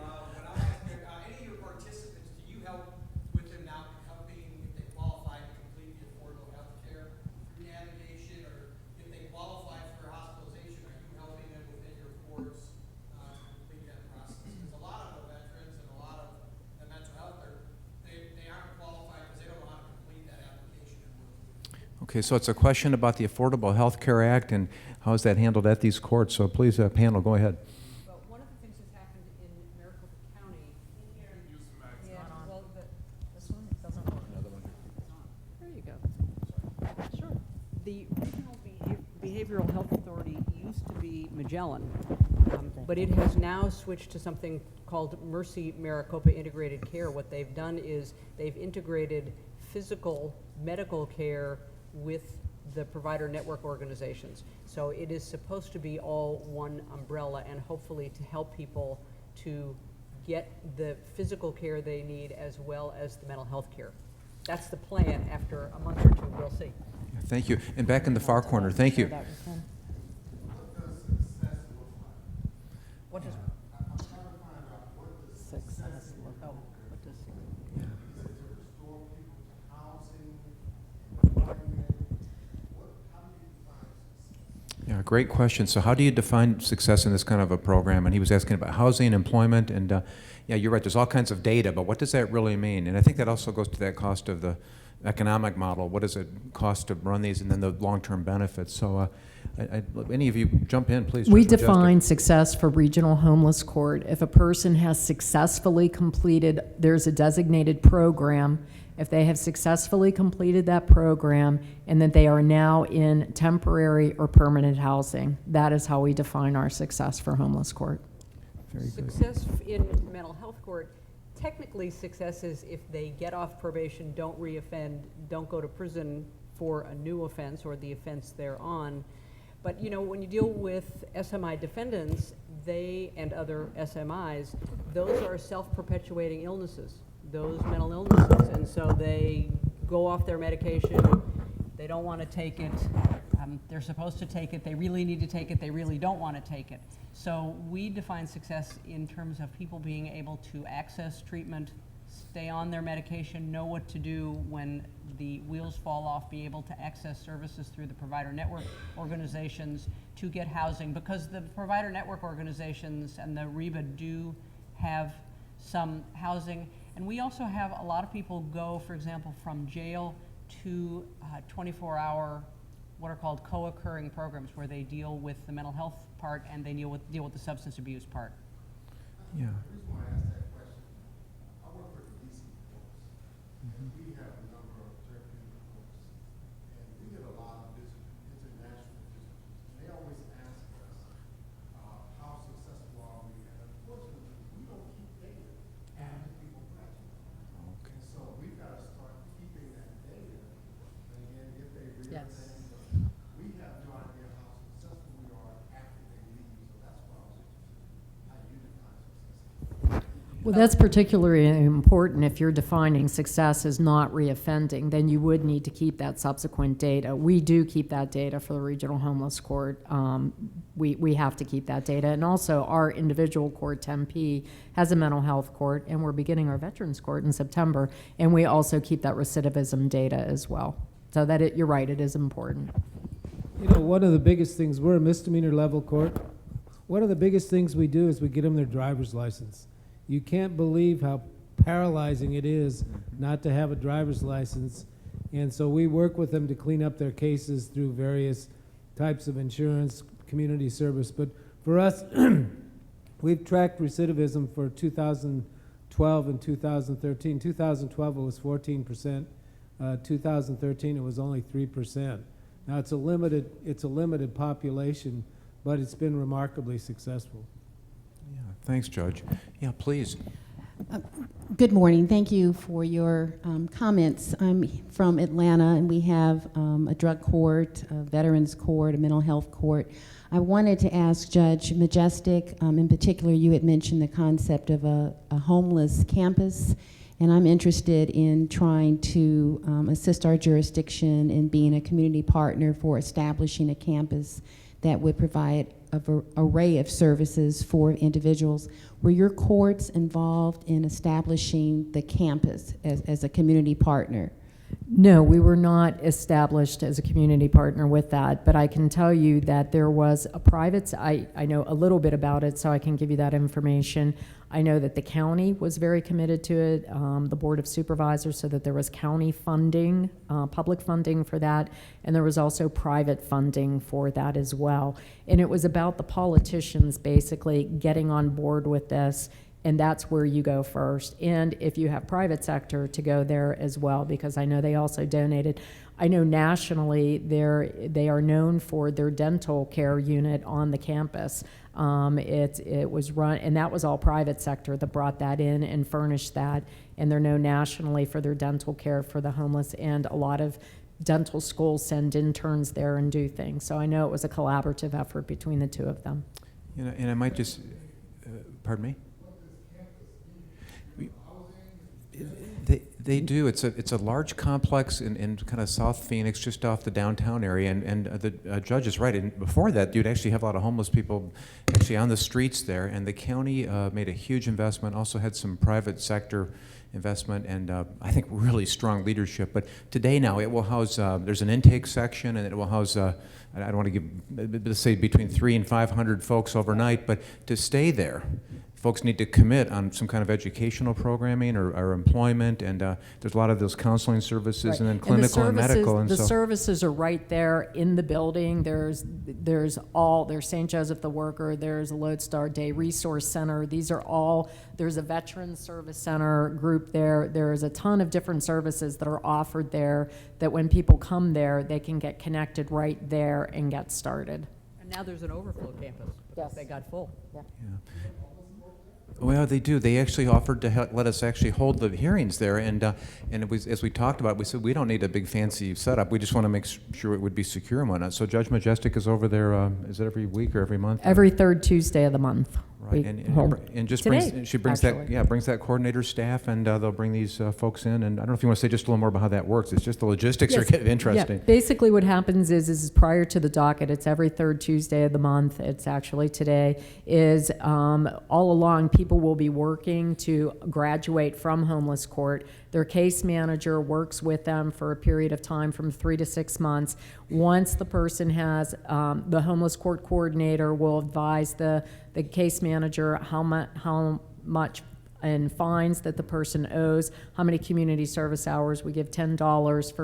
your participants, do you help with them now helping if they qualify to complete the affordable health care navigation, or if they qualify for hospitalization, are you helping them within your courts to complete that process? Because a lot of the veterans and a lot of the mental health, they aren't qualified because they don't know how to complete that application. Okay, so it's a question about the Affordable Health Care Act and how is that handled at these courts. So please, panel, go ahead. Well, one of the things that's happened in Maricopa County. This one doesn't work. There you go. Sure. The Regional Behavioral Health Authority used to be Magellan, but it has now switched to something called Mercy Maricopa Integrated Care. What they've done is they've integrated physical medical care with the provider network organizations. So it is supposed to be all one umbrella, and hopefully to help people to get the physical care they need as well as the mental health care. That's the plan. After a month or two, we'll see. Thank you. And back in the far corner, thank you. What does success look like? What does Yeah, great question. So how do you define success in this kind of a program? And he was asking about housing, employment, and yeah, you're right, there's all kinds of data, but what does that really mean? And I think that also goes to that cost of the economic model. What does it cost to run these, and then the long-term benefits? So any of you jump in, please. We Judge Majestic. define success for regional homeless court. If a person has successfully completed, there's a designated program. If they have successfully completed that program and that they are now in temporary or permanent housing, that is how we define our success for homeless court. Very good. Success in mental health court, technically success is if they get off probation, don't reoffend, don't go to prison for a new offense or the offense they're on. But you know, when you deal with SMI defendants, they and other SMIs, those are self-perpetuating illnesses, those mental illnesses, and so they go off their medication, they don't want to take it, they're supposed to take it, they really need to take it, they really don't want to take it. So we define success in terms of people being able to access treatment, stay on their medication, know what to do when the wheels fall off, be able to access services through the provider network organizations, to get housing, because the provider network organizations and the REBA do have some housing. And we also have a lot of people go, for example, from jail to 24-hour, what are called co-occurring programs, where they deal with the mental health part and they deal with the substance abuse part. Yeah. The reason why I asked that question, I work for the DC courts, and we have a number of therapeutic courts, and we get a lot of international visitors, and they always ask us, how successful are we? And unfortunately, we don't keep data after people graduate. Okay. And so we've got to start keeping that data, and then if they Yes. we have no idea how successful we are after they leave, so that's why I was interested in how you define success. Well, that's particularly important if you're defining success as not reoffending, then you would need to keep that subsequent data. We do keep that data for the Regional Homeless Court. We have to keep that data. And also our individual court, Tempe, has a mental health court, and we're beginning our Veterans Court in September, and we also keep that recidivism data as well. So that you're right, it is important. You know, one of the biggest things, we're a misdemeanor level court. One of the biggest things we do is we get them their driver's license. You can't believe how paralyzing it is not to have a driver's license. And so we work with them to clean up their cases through various types of insurance, community service. But for us, we've tracked recidivism for 2012 and 2013. 2012 it was 14%. 2013 it was only 3%. Now it's a limited population, but it's been remarkably successful. Yeah, thanks, Judge. Yeah, please. Good morning. Thank you for your comments. I'm from Atlanta, and we have a drug court, a veterans court, a mental health court. I wanted to ask Judge Majestic, in particular, you had mentioned the concept of a homeless campus, and I'm interested in trying to assist our jurisdiction in being a community partner for establishing a campus that would provide an array of services for individuals. Were your courts involved in establishing the campus as a community partner? No, we were not established as a community partner with that, but I can tell you that there was a private, I know a little bit about it, so I can give you that information. I know that the county was very committed to it, the Board of Supervisors, so that there was county funding, public funding for that, and there was also private funding for that as well. And it was about the politicians basically getting on board with this, and that's where you go first. And if you have private sector, to go there as well, because I know they also donated. I know nationally they are known for their dental care unit on the campus. It was run, and that was all private sector that brought that in and furnished that. And they're known nationally for their dental care for the homeless, and a lot of dental schools send interns there and do things. So I know it was a collaborative effort between the two of them. You know, and I might just, pardon me? They do. It's a large complex in kind of South Phoenix, just off the downtown area, and the judge is right. And before that, you'd actually have a lot of homeless people actually on the streets there, and the county made a huge investment, also had some private sector investment, and I think really strong leadership. But today now it will house, there's an intake section, and it will house, I don't want to give, let's say between 300 and 500 folks overnight, but to stay there, folks need to commit on some kind of educational programming or employment, and there's a lot of those counseling services, Right. and then clinical and medical. And the so services are right there in the building. There's St. Joseph the Worker, there's a Lodestar Day Resource Center. These are all, there's a Veterans Service Center group there. There's a ton of different services that are offered there that when people come there, they can get connected right there and get started. And now there's an overflow campus. Yes. They got full. Yeah. Well, they do. They actually offered to let us actually hold the hearings there, and it was, as we talked about, we said we don't need a big fancy setup. We just want to make sure it would be secure and whatnot. So Judge Majestic is over there. Is it every week or every month? Every third Tuesday of the month. Right, and just today, brings, she brings actually. brings that coordinator staff, and they'll bring these folks in. And I don't know if you want to say just a little more about how that works. It's just the logistics are kind of interesting. Yeah. Basically what happens is prior to the docket, it's every third Tuesday of the month, it's actually today, is all along people will be working to graduate from homeless court. Their case manager works with them for a period of time from 3 to 6 months. Once the person has, the homeless court coordinator will advise the case manager how much in fines that the person owes, how many community service hours. We give $10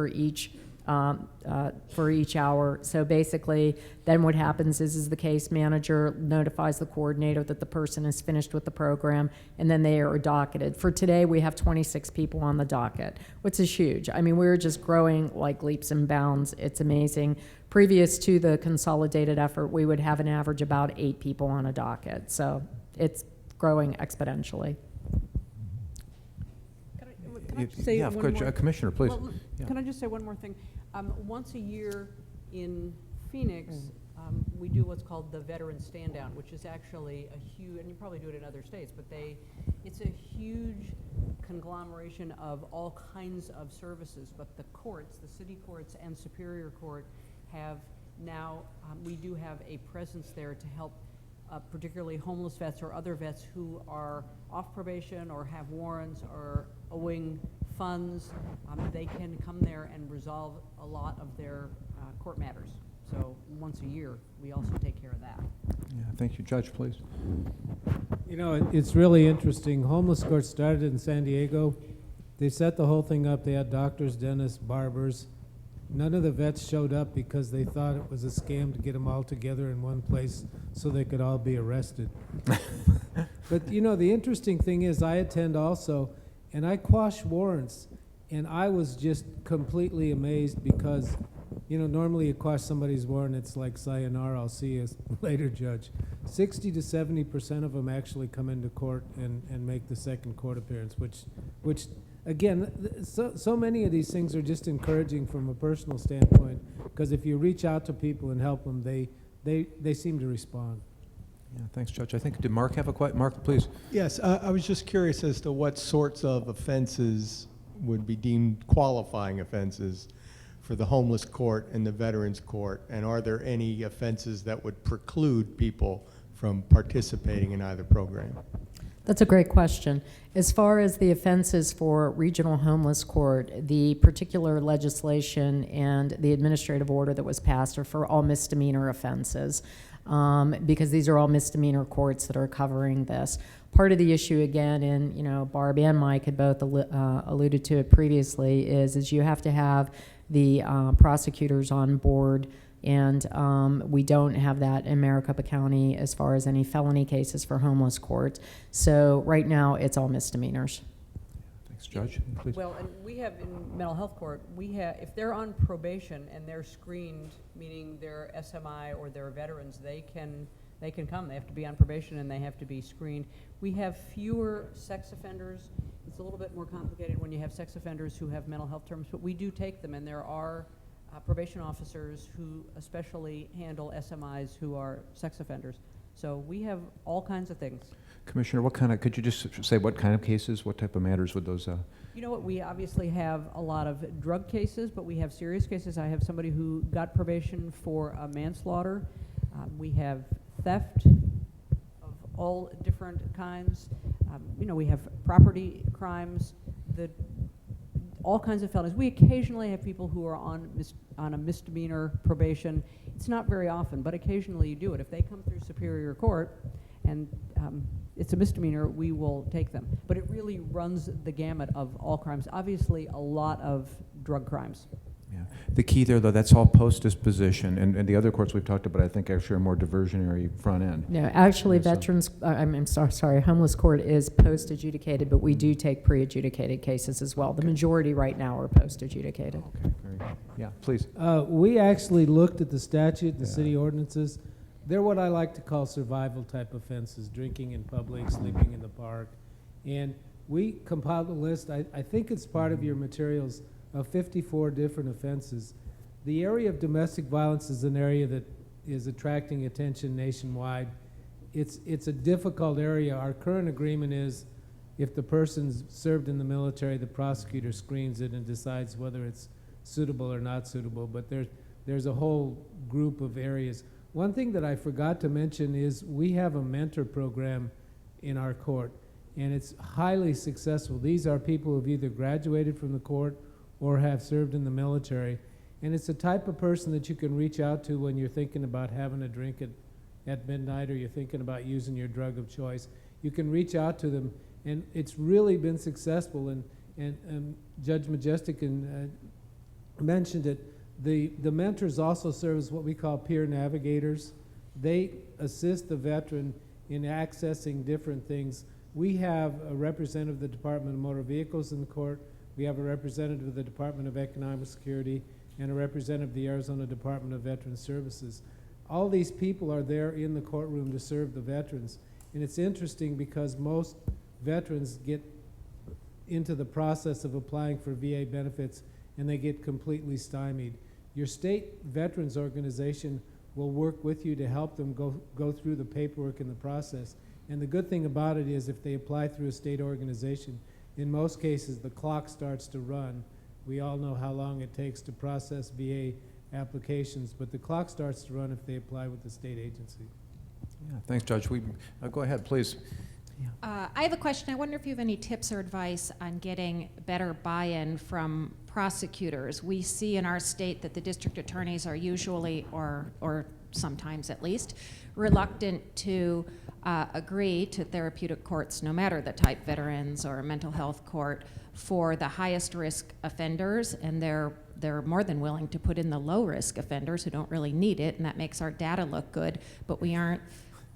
for each hour. So basically, then what happens is the case manager notifies the coordinator that the person is finished with the program, and then they are docketed. For today, we have 26 people on the docket, which is huge. I mean, we're just growing like leaps and bounds. It's amazing. Previous to the consolidated effort, we would have an average about 8 people on a docket. So it's growing exponentially. Can I just say yeah, one more? Commissioner, please. Well, Yeah. Can I just say one more thing? Once a year in Phoenix, we do what's called the Veteran Stand Down, which is actually a huge, and you probably do it in other states, but it's a huge conglomeration of all kinds of services. But the courts, the city courts and Superior Court, have now, we do have a presence there to help particularly homeless vets or other vets who are off probation or have warrants or owing funds. They can come there and resolve a lot of their court matters. So once a year, we also take care of that. Yeah, thank you. Judge, please. You know, it's really interesting. Homeless court started in San Diego. They set the whole thing up. They had doctors, dentists, barbers. None of the vets showed up because they thought it was a scam to get them all together in one place so they could all be arrested. But, you know, the interesting thing is I attend also, and I quash warrants, and I was just completely amazed because, you know, normally you quash somebody's warrant, it's like sayonara, I'll see you later, Judge. 60 to 70% of them actually come into court and make the second court appearance, which again, so many of these things are just encouraging from a personal standpoint, because if you reach out to people and help them, they seem to respond. Yeah, thanks, Judge. I think, did Mark have a question? Mark, please. Yes, I was just curious as to what sorts of offenses would be deemed qualifying offenses for the homeless court and the veterans court, and are there any offenses that would preclude people from participating in either program? That's a great question. As far as the offenses for regional homeless court, the particular legislation and the administrative order that was passed are for all misdemeanor offenses, because these are all misdemeanor courts that are covering this. Part of the issue, again, and you know, Barb and Mike had both alluded to it previously, is you have to have the prosecutors on board, and we don't have that in Maricopa County as far as any felony cases for homeless courts. So right now, it's all misdemeanors. Thanks, Judge. Please. Well, and we have in mental health court, we have, if they're on probation and they're screened, meaning they're SMI or they're veterans, they can come. They have to be on probation and they have to be screened. We have fewer sex offenders. It's a little bit more complicated when you have sex offenders who have mental health terms, but we do take them, and there are probation officers who especially handle SMIs who are sex offenders. So we have all kinds of things. Commissioner, what kind of, could you just say what kind of cases, what type of matters would those? You know what, we obviously have a lot of drug cases, but we have serious cases. I have somebody who got probation for manslaughter. We have theft of all different kinds. You know, we have property crimes, all kinds of felonies. We occasionally have people who are on a misdemeanor probation. It's not very often, but occasionally you do it. If they come through Superior Court and it's a misdemeanor, we will take them. But it really runs the gamut of all crimes. Obviously, a lot of drug crimes. Yeah. The key there, though, that's all post-disposition, and the other courts we've talked about, I think, actually are more diversionary front end. No, actually, veterans, I'm sorry, homeless court is post-adjudicated, but we do take pre-adjudicated cases as well. The majority right now are post-adjudicated. Okay, very good. Yeah, please. We actually looked at the statute, the city ordinances. They're what I like to call survival type offenses, drinking in public, sleeping in the park. And we compiled a list, I think it's part of your materials, of 54 different offenses. The area of domestic violence is an area that is attracting attention nationwide. It's a difficult area. Our current agreement is if the person's served in the military, the prosecutor screens it and decides whether it's suitable or not suitable, but there's a whole group of areas. One thing that I forgot to mention is we have a mentor program in our court, and it's highly successful. These are people who have either graduated from the court or have served in the military, and it's the type of person that you can reach out to when you're thinking about having a drink at midnight, or you're thinking about using your drug of choice. You can reach out to them, and it's really been successful, and Judge Majestic mentioned it. The mentors also serve as what we call peer navigators. They assist the veteran in accessing different things. We have a representative of the Department of Motor Vehicles in the court. We have a representative of the Department of Economic Security and a representative of the Arizona Department of Veteran Services. All these people are there in the courtroom to serve the veterans. And it's interesting because most veterans get into the process of applying for VA benefits and they get completely stymied. Your state veterans organization will work with you to help them go through the paperwork and the process. And the good thing about it is if they apply through a state organization, in most cases the clock starts to run. We all know how long it takes to process VA applications, but the clock starts to run if they apply with the state agency. Yeah, thanks, Judge. Go ahead, please. I have a question. I wonder if you have any tips or advice on getting better buy-in from prosecutors. We see in our state that the district attorneys are usually, or sometimes at least, reluctant to agree to therapeutic courts, no matter the type, veterans or a mental health court, for the highest risk offenders, and they're more than willing to put in the low risk offenders who don't really need it, and that makes our data look good, but we aren't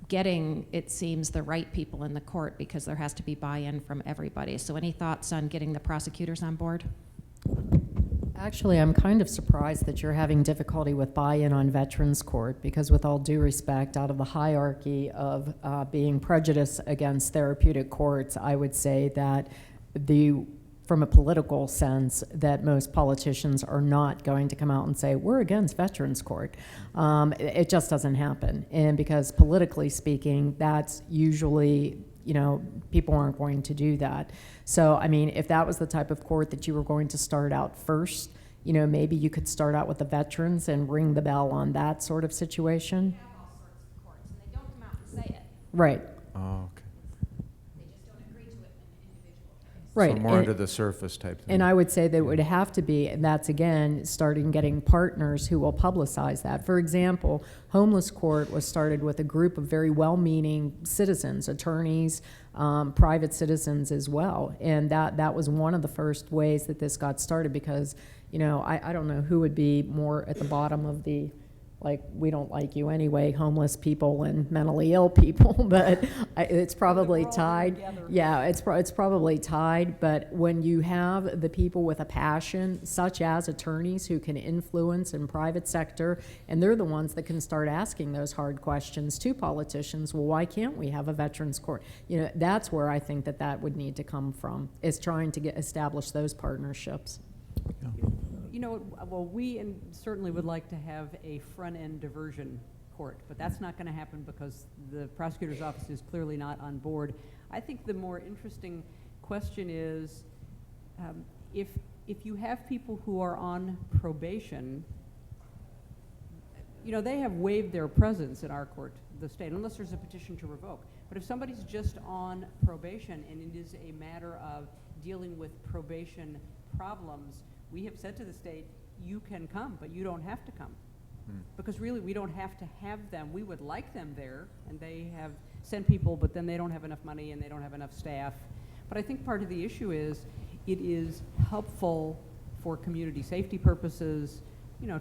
getting, it seems, the right people in the court because there has to be buy-in from everybody. So any thoughts on getting the prosecutors on board? Actually, I'm kind of surprised that you're having difficulty with buy-in on Veterans Court, because with all due respect, out of the hierarchy of being prejudiced against therapeutic courts, I would say that from a political sense, that most politicians are not going to come out and say, we're against Veterans Court. It just doesn't happen. And because politically speaking, that's usually, people aren't going to do that. So, I mean, if that was the type of court that you were going to start out first, maybe you could start out with the veterans and ring the bell on that sort of situation. We have all sorts of courts, and they don't come out and say it. Right. Oh, okay. They just don't agree to it in an individual case. Right. So more under the surface type thing. And I would say that it would have to be, and that's again, starting getting partners who will publicize that. For example, Homeless Court was started with a group of very well-meaning citizens, attorneys, private citizens as well. And that was one of the first ways that this got started, because, I don't know who would be more at the bottom of the, like, we don't like you anyway, homeless people and mentally ill people, but it's probably tied. Yeah, it's probably tied, but when you have the people with a passion, such as attorneys who can influence in private sector, and they're the ones that can start asking those hard questions to politicians, well, why can't we have a veterans court? That's where I think that would need to come from, is trying to establish those partnerships. Well, we certainly would like to have a front-end diversion court, but that's not going to happen because the prosecutor's office is clearly not on board. I think the more interesting question is, if you have people who are on probation, they have waived their presence in our court, the state, unless there's a petition to revoke. But if somebody's just on probation and it is a matter of dealing with probation problems, we have said to the state, you can come, but you don't have to come. Because really, we don't have to have them. We would like them there, and they have sent people, but then they don't have enough money and they don't have enough staff. But I think part of the issue is, it is helpful for community safety purposes,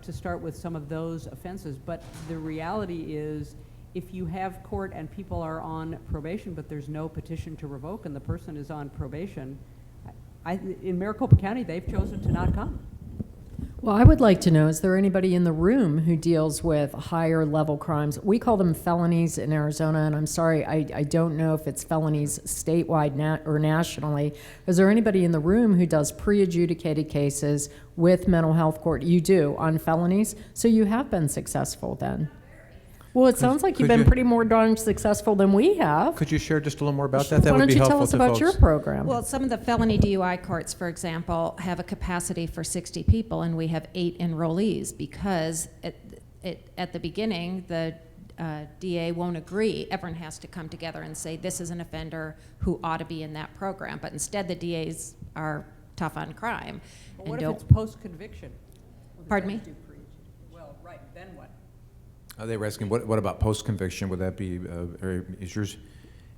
to start with some of those offenses. But the reality is, if you have court and people are on probation, but there's no petition to revoke and the person is on probation, in Maricopa County, they've chosen to not come. Well, I would like to know, is there anybody in the room who deals with higher level crimes? We call them felonies in Arizona, and I'm sorry, I don't know if it's felonies statewide or nationally. Is there anybody in the room who does pre-adjudicated cases with mental health court? You do, on felonies? So you have been successful then. Well, it sounds like you've been pretty more darn successful than we have. Could you share just a little more about that? That Why would don't be you helpful tell us to about folks. your program? Well, some of the felony DUI courts, for example, have a capacity for 60 people, and we have 8 enrollees because at the beginning, the DA won't agree. Everyone has to come together and say, this is an offender who ought to be in that program. But instead, the DAs are tough on crime. But what if it's post-conviction? Pardon me? Well, right, then what? They were asking, what about post-conviction? Would that be, is yours?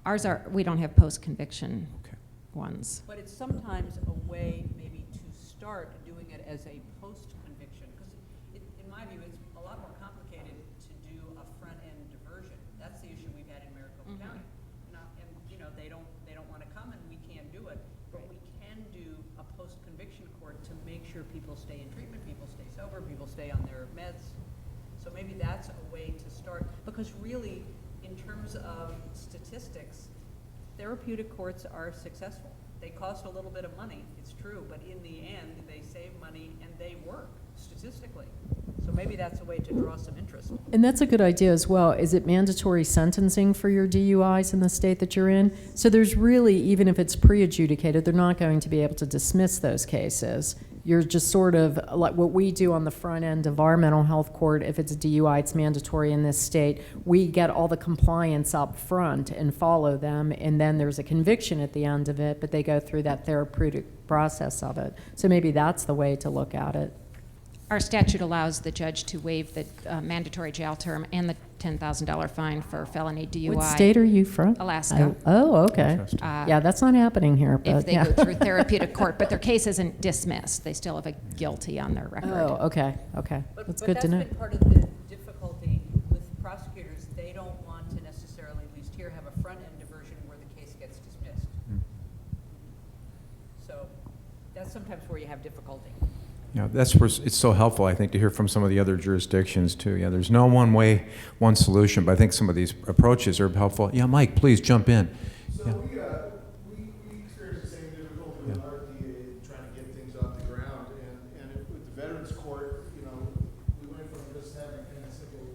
Ours we don't have post-conviction ones. But it's sometimes a way maybe to start doing it as a post-conviction, because in my view, it's a lot more complicated to do a front-end diversion. That's the issue we've had in Maricopa County. And they don't want to come, and we can't do it. But we can do a post-conviction court to make sure people stay in treatment, people stay sober, people stay on their meds. So maybe that's a way to start, because really, in terms of statistics, therapeutic courts are successful. They cost a little bit of money, it's true, but in the end, they save money and they work statistically. So So maybe that's a way to draw some interest. And that's a good idea as well. Is it mandatory sentencing for your DUIs in the state that you're in? So there's really, even if it's pre-adjudicated, they're not going to be able to dismiss those cases. You're just sort of like what we do on the front end of our mental health court. If it's a DUI, it's mandatory in this state. We get all the compliance up front and follow them, and then there's a conviction at the end of it, but they go through that therapeutic process of it. So maybe that's the way to look at it. Our statute allows the judge to waive the mandatory jail term and the $10,000 fine for felony DUI. What state are you from? Alaska. Oh, okay. Interesting. Yeah, that's not happening here. But If they yeah. go through therapeutic court, but their case isn't dismissed. They still have a guilty on their record. Oh, okay, okay. That's good to know. But that's been part of the difficulty with prosecutors. They don't want to necessarily, at least here, have a front-end diversion where the case gets dismissed. So that's sometimes where you have difficulty. Yeah, that's where it's so helpful, I think, to hear from some of the other jurisdictions, too. Yeah, there's no one way, one solution, but I think some of these approaches are helpful. Yeah, Mike, please jump in. So Yeah. we experience the same difficulty with our DA trying to get things off the ground. And with the Veterans Court, you know, we went from just having kind of simple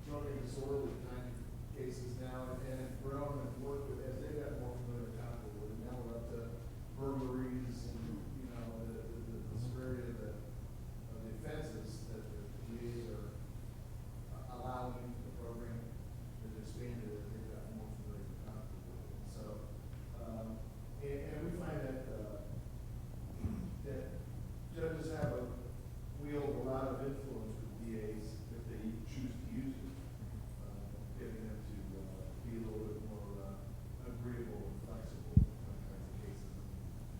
drug and disorderly kind of cases now, and it's grown and worked with, as they got more familiar with alcohol, and now we're up to burglaries and, you know, the severity of the offenses that the DAs are allowing into the program has expanded as they've got more familiar with alcohol. So, and we find that that judges have wield a lot of influence with DAs if they choose to use it, getting them to be a little bit more agreeable and flexible on kinds of cases.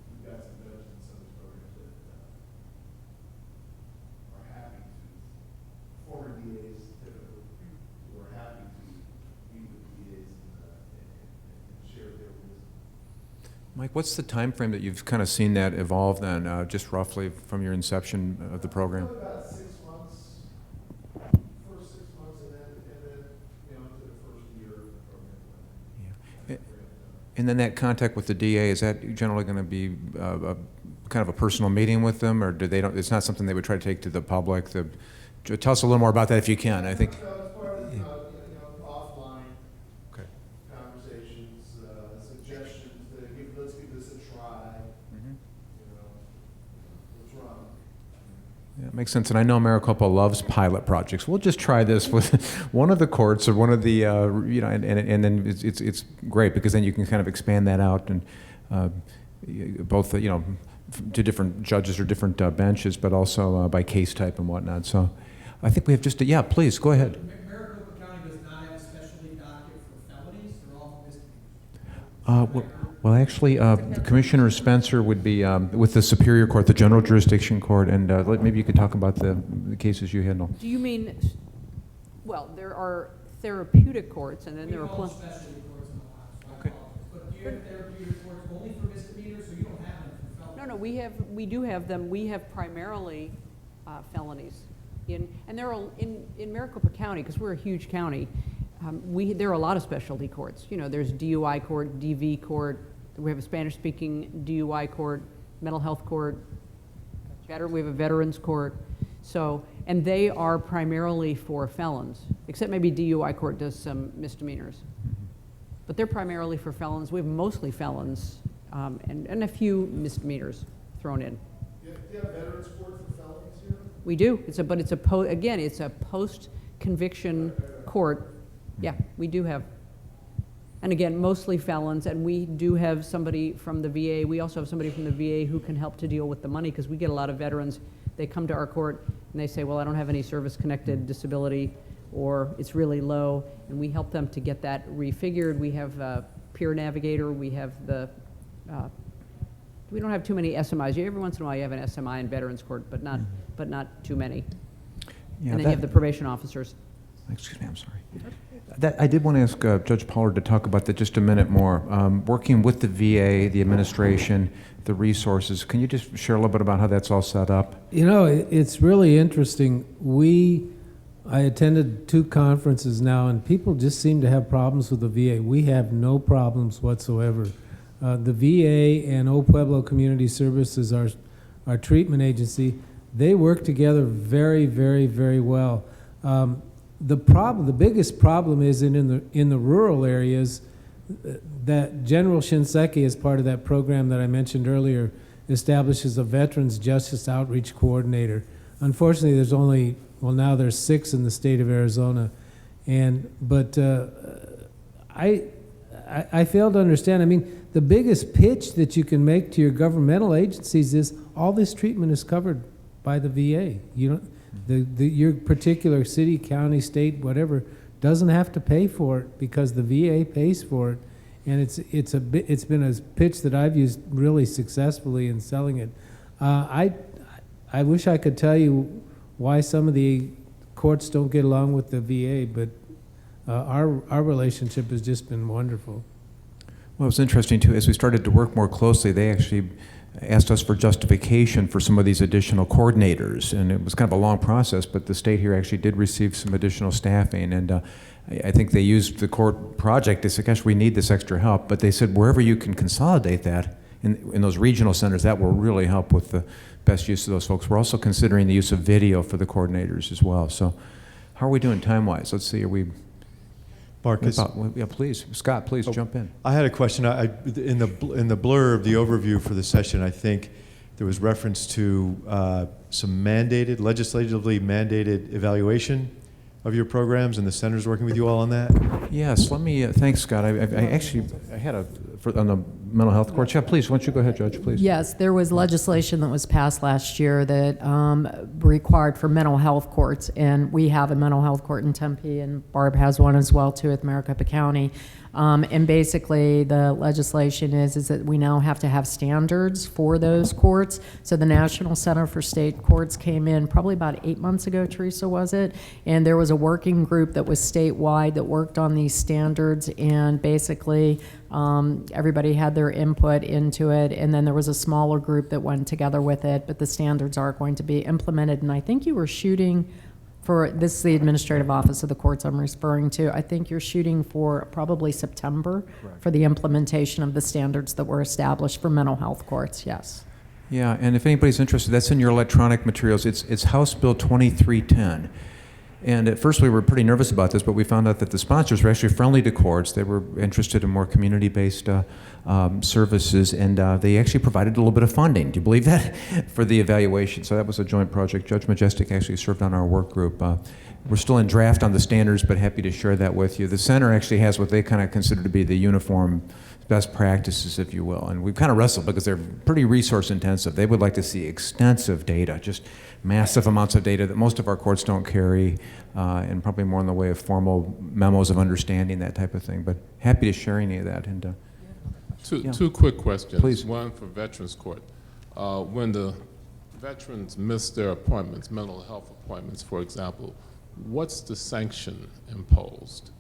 We've got some judges in some of these programs that are happy to, former DAs typically, who are happy to meet with DAs and share their wisdom. Mike, what's the time frame that you've kind of seen that evolve then, just roughly from your inception of the program? About 6 months, first 6 months, and then you know, to the first year of the program. Yeah. And then that contact with the DA, is that generally going to be kind of a personal meeting with them, or do they don't? It's not something they would try to take to the public. Tell us a little more about that if you can. I think. So it's part of, you know, offline Okay. conversations, suggestions, let's give this a try, you know, what's wrong? Yeah, it makes sense, and I know Maricopa loves pilot projects. We'll just try this with one of the courts or one of the, you know, and then it's great because then you can kind of expand that out and both, you know, to different judges or different benches, but also by case type and whatnot. So I think we have just yeah, please go ahead. Maricopa County does not have a specialty docket for felonies. They're all misdemeanors. Well, actually, Commissioner Spencer would be with the Superior Court, the General Jurisdiction Court, and maybe you could talk about the cases you handle. Do you mean, well, there are therapeutic courts, and then there are Specialty courts in Ohio. Okay. But do you have therapeutic courts only for misdemeanors, or you don't have them for felonies? No, we do have them. We have primarily felonies. And there are in Maricopa County, because we're a huge county, there are a lot of specialty courts. You know, there's DUI court, DV court. We have a Spanish-speaking DUI court, mental health court. We have a veterans court. So, and they are primarily for felons, except maybe DUI court does some misdemeanors. But they're primarily for felons. We have mostly felons and a few misdemeanors thrown in. Do you have veterans court for felonies here? We do. It's a post-conviction court. Yeah, we do have. And again, mostly felons, and we do have somebody from the VA. We also have somebody from the VA who can help to deal with the money, because we get a lot of veterans. They come to our court and they say, well, I don't have any service-connected disability, or it's really low, and we help them to get that refigured. We have a peer navigator. We have we don't have too many SMIs. Every once in a while you have an SMI in veterans court, but not too many. Yeah, and then you have the probation officers. Excuse me, I'm sorry. I did want to ask Judge Pollard to talk about that just a minute more. Working with the VA, the administration, the resources, can you just share a little bit about how that's all set up? You know, it's really interesting. I attended 2 conferences now, and people just seem to have problems with the VA. We have no problems whatsoever. The VA and Old Pueblo Community Services, our treatment agency, they work together very, very, very well. The biggest problem is in the rural areas. That General Shinseki, as part of that program that I mentioned earlier, establishes a Veterans Justice Outreach Coordinator. Unfortunately, now there's 6 in the state of Arizona, but I fail to understand. I mean, the biggest pitch that you can make to your governmental agencies is all this treatment is covered by the VA. You don't, your particular city, county, state, whatever, doesn't have to pay for it because the VA pays for it, and it's been a pitch that I've used really successfully in selling it. I wish I could tell you why some of the courts don't get along with the VA, but our relationship has just been wonderful. Well, it was interesting too. As we started to work more closely, they actually asked us for justification for some of these additional coordinators, and it was kind of a long process, but the state here actually did receive some additional staffing, and I think they used the court project. They said, gosh, we need this extra help, but they said wherever you can consolidate that in those regional centers, that will really help with the best use of those folks. We're also considering the use of video for the coordinators as well. So how are we doing time-wise? Let's see, are we... Marcus? Yeah, please. Scott, please jump in. I had a question. In the blurb, the overview for the session, I think there was reference to some legislatively mandated evaluation of your programs, and the center's working with you all on that? Yes, let me, thanks, Scott. I had on the mental health court. Yeah, please, why don't you go ahead, Judge, please. Yes, there was legislation that was passed last year that required for mental health courts, and we have a mental health court in Tempe, and Barb has one as well, too, with Maricopa County. And basically, the legislation is that we now have to have standards for those courts. So the National Center for State Courts came in probably about 8 months ago, Teresa, was it? And there was a working group that was statewide that worked on these standards, and basically everybody had their input into it, and then there was a smaller group that went together with it, but the standards are going to be implemented. And I think you were shooting for, this is the administrative office of the courts I'm referring to, I think you're shooting for probably September for the implementation of the standards that were established for mental health courts, yes. Yeah, and if anybody's interested, that's in your electronic materials. It's House Bill 2310. And at first we were pretty nervous about this, but we found out that the sponsors were actually friendly to courts. They were interested in more community-based services, and they actually provided a little bit of funding. Do you believe that? For the evaluation. So that was a joint project. Judge Majestic actually served on our work group. We're still in draft on the standards, but happy to share that with you. The center actually has what they kind of consider to be the uniform best practices, if you will. And we've kind of wrestled because they're pretty resource intensive. They would like to see extensive data, just massive amounts of data that most of our courts don't carry, and probably more in the way of formal memos of understanding, that type of thing. But happy to share any of that. And Two quick questions. Please. One for Veterans Court. When the veterans miss their appointments, mental health appointments, for example, what's the sanction imposed?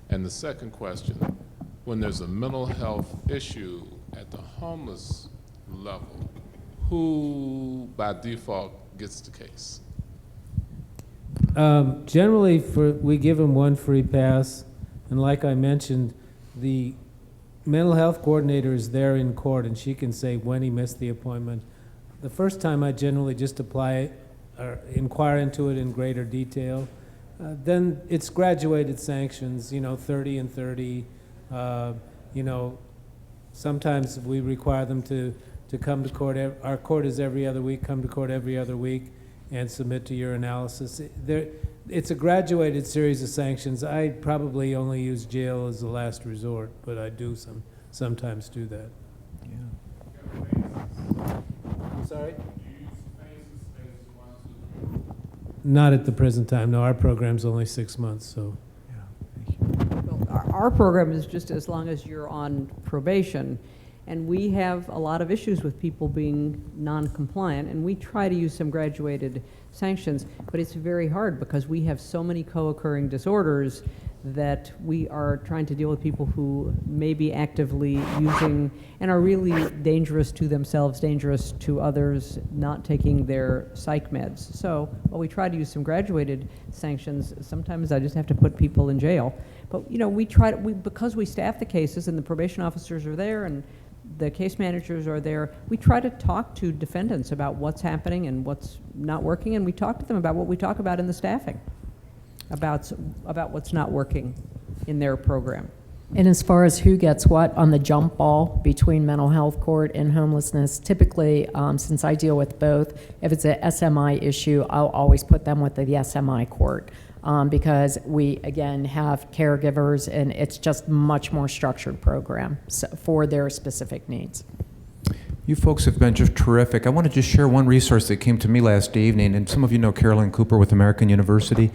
And the second question, when there's a mental health issue at the homeless level, who by default gets the case? Generally, we give them one free pass, and like I mentioned, the mental health coordinator is there in court, and she can say when he missed the appointment. The first time I generally just apply or inquire into it in greater detail. Then it's graduated sanctions, 30 and 30. Sometimes we require them to come to court. Our court is every other week. Come to court every other week and submit to your analysis. It's a graduated series of sanctions. I probably only use jail as the last resort, but I do sometimes do that. Yeah. I'm sorry? Not at the present time. No, our program's only 6 months, so. Well, our program is just as long as you're on probation, and we have a lot of issues with people being non-compliant, and we try to use some graduated sanctions, but it's very hard because we have so many co-occurring disorders that we are trying to deal with people who may be actively using and are really dangerous to themselves, dangerous to others, not taking their psych meds. So while we try to use some graduated sanctions, sometimes I just have to put people in jail. But we try to, because we staff the cases and the probation officers are there and The case managers are there. We try to talk to defendants about what's happening and what's not working, and we talk to them about what we talk about in the staffing, about what's not working in their program. And as far as who gets what on the jump ball between mental health court and homelessness, typically, since I deal with both, if it's a SMI issue, I'll always put them with the SMI court because we, again, have caregivers, and it's just much more structured program for their specific needs. You folks have been just terrific. I want to just share one resource that came to me last evening, and some of you know Carolyn Cooper with American University.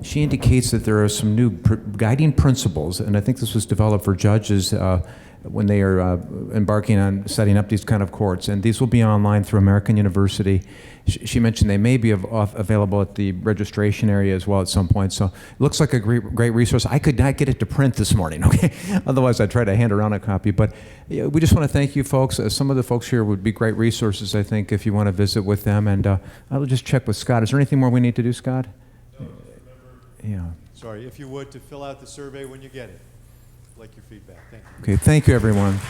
She indicates that there are some new guiding principles, and I think this was developed for judges when they are embarking on setting up these kind of courts, and these will be online through American University. She mentioned they may be available at the registration area as well at some point, so it looks like a great resource. I could not get it to print this morning, okay? Otherwise, I'd try to hand around a copy, but we just want to thank you folks. Some of the folks here would be great resources, I think, if you want to visit with them, and I'll just check with Scott. Is there anything more we need to do, Scott? No, yeah. Sorry, if you would, to fill out the survey when you get it. Like your feedback. Thank you. Okay, thank you, everyone.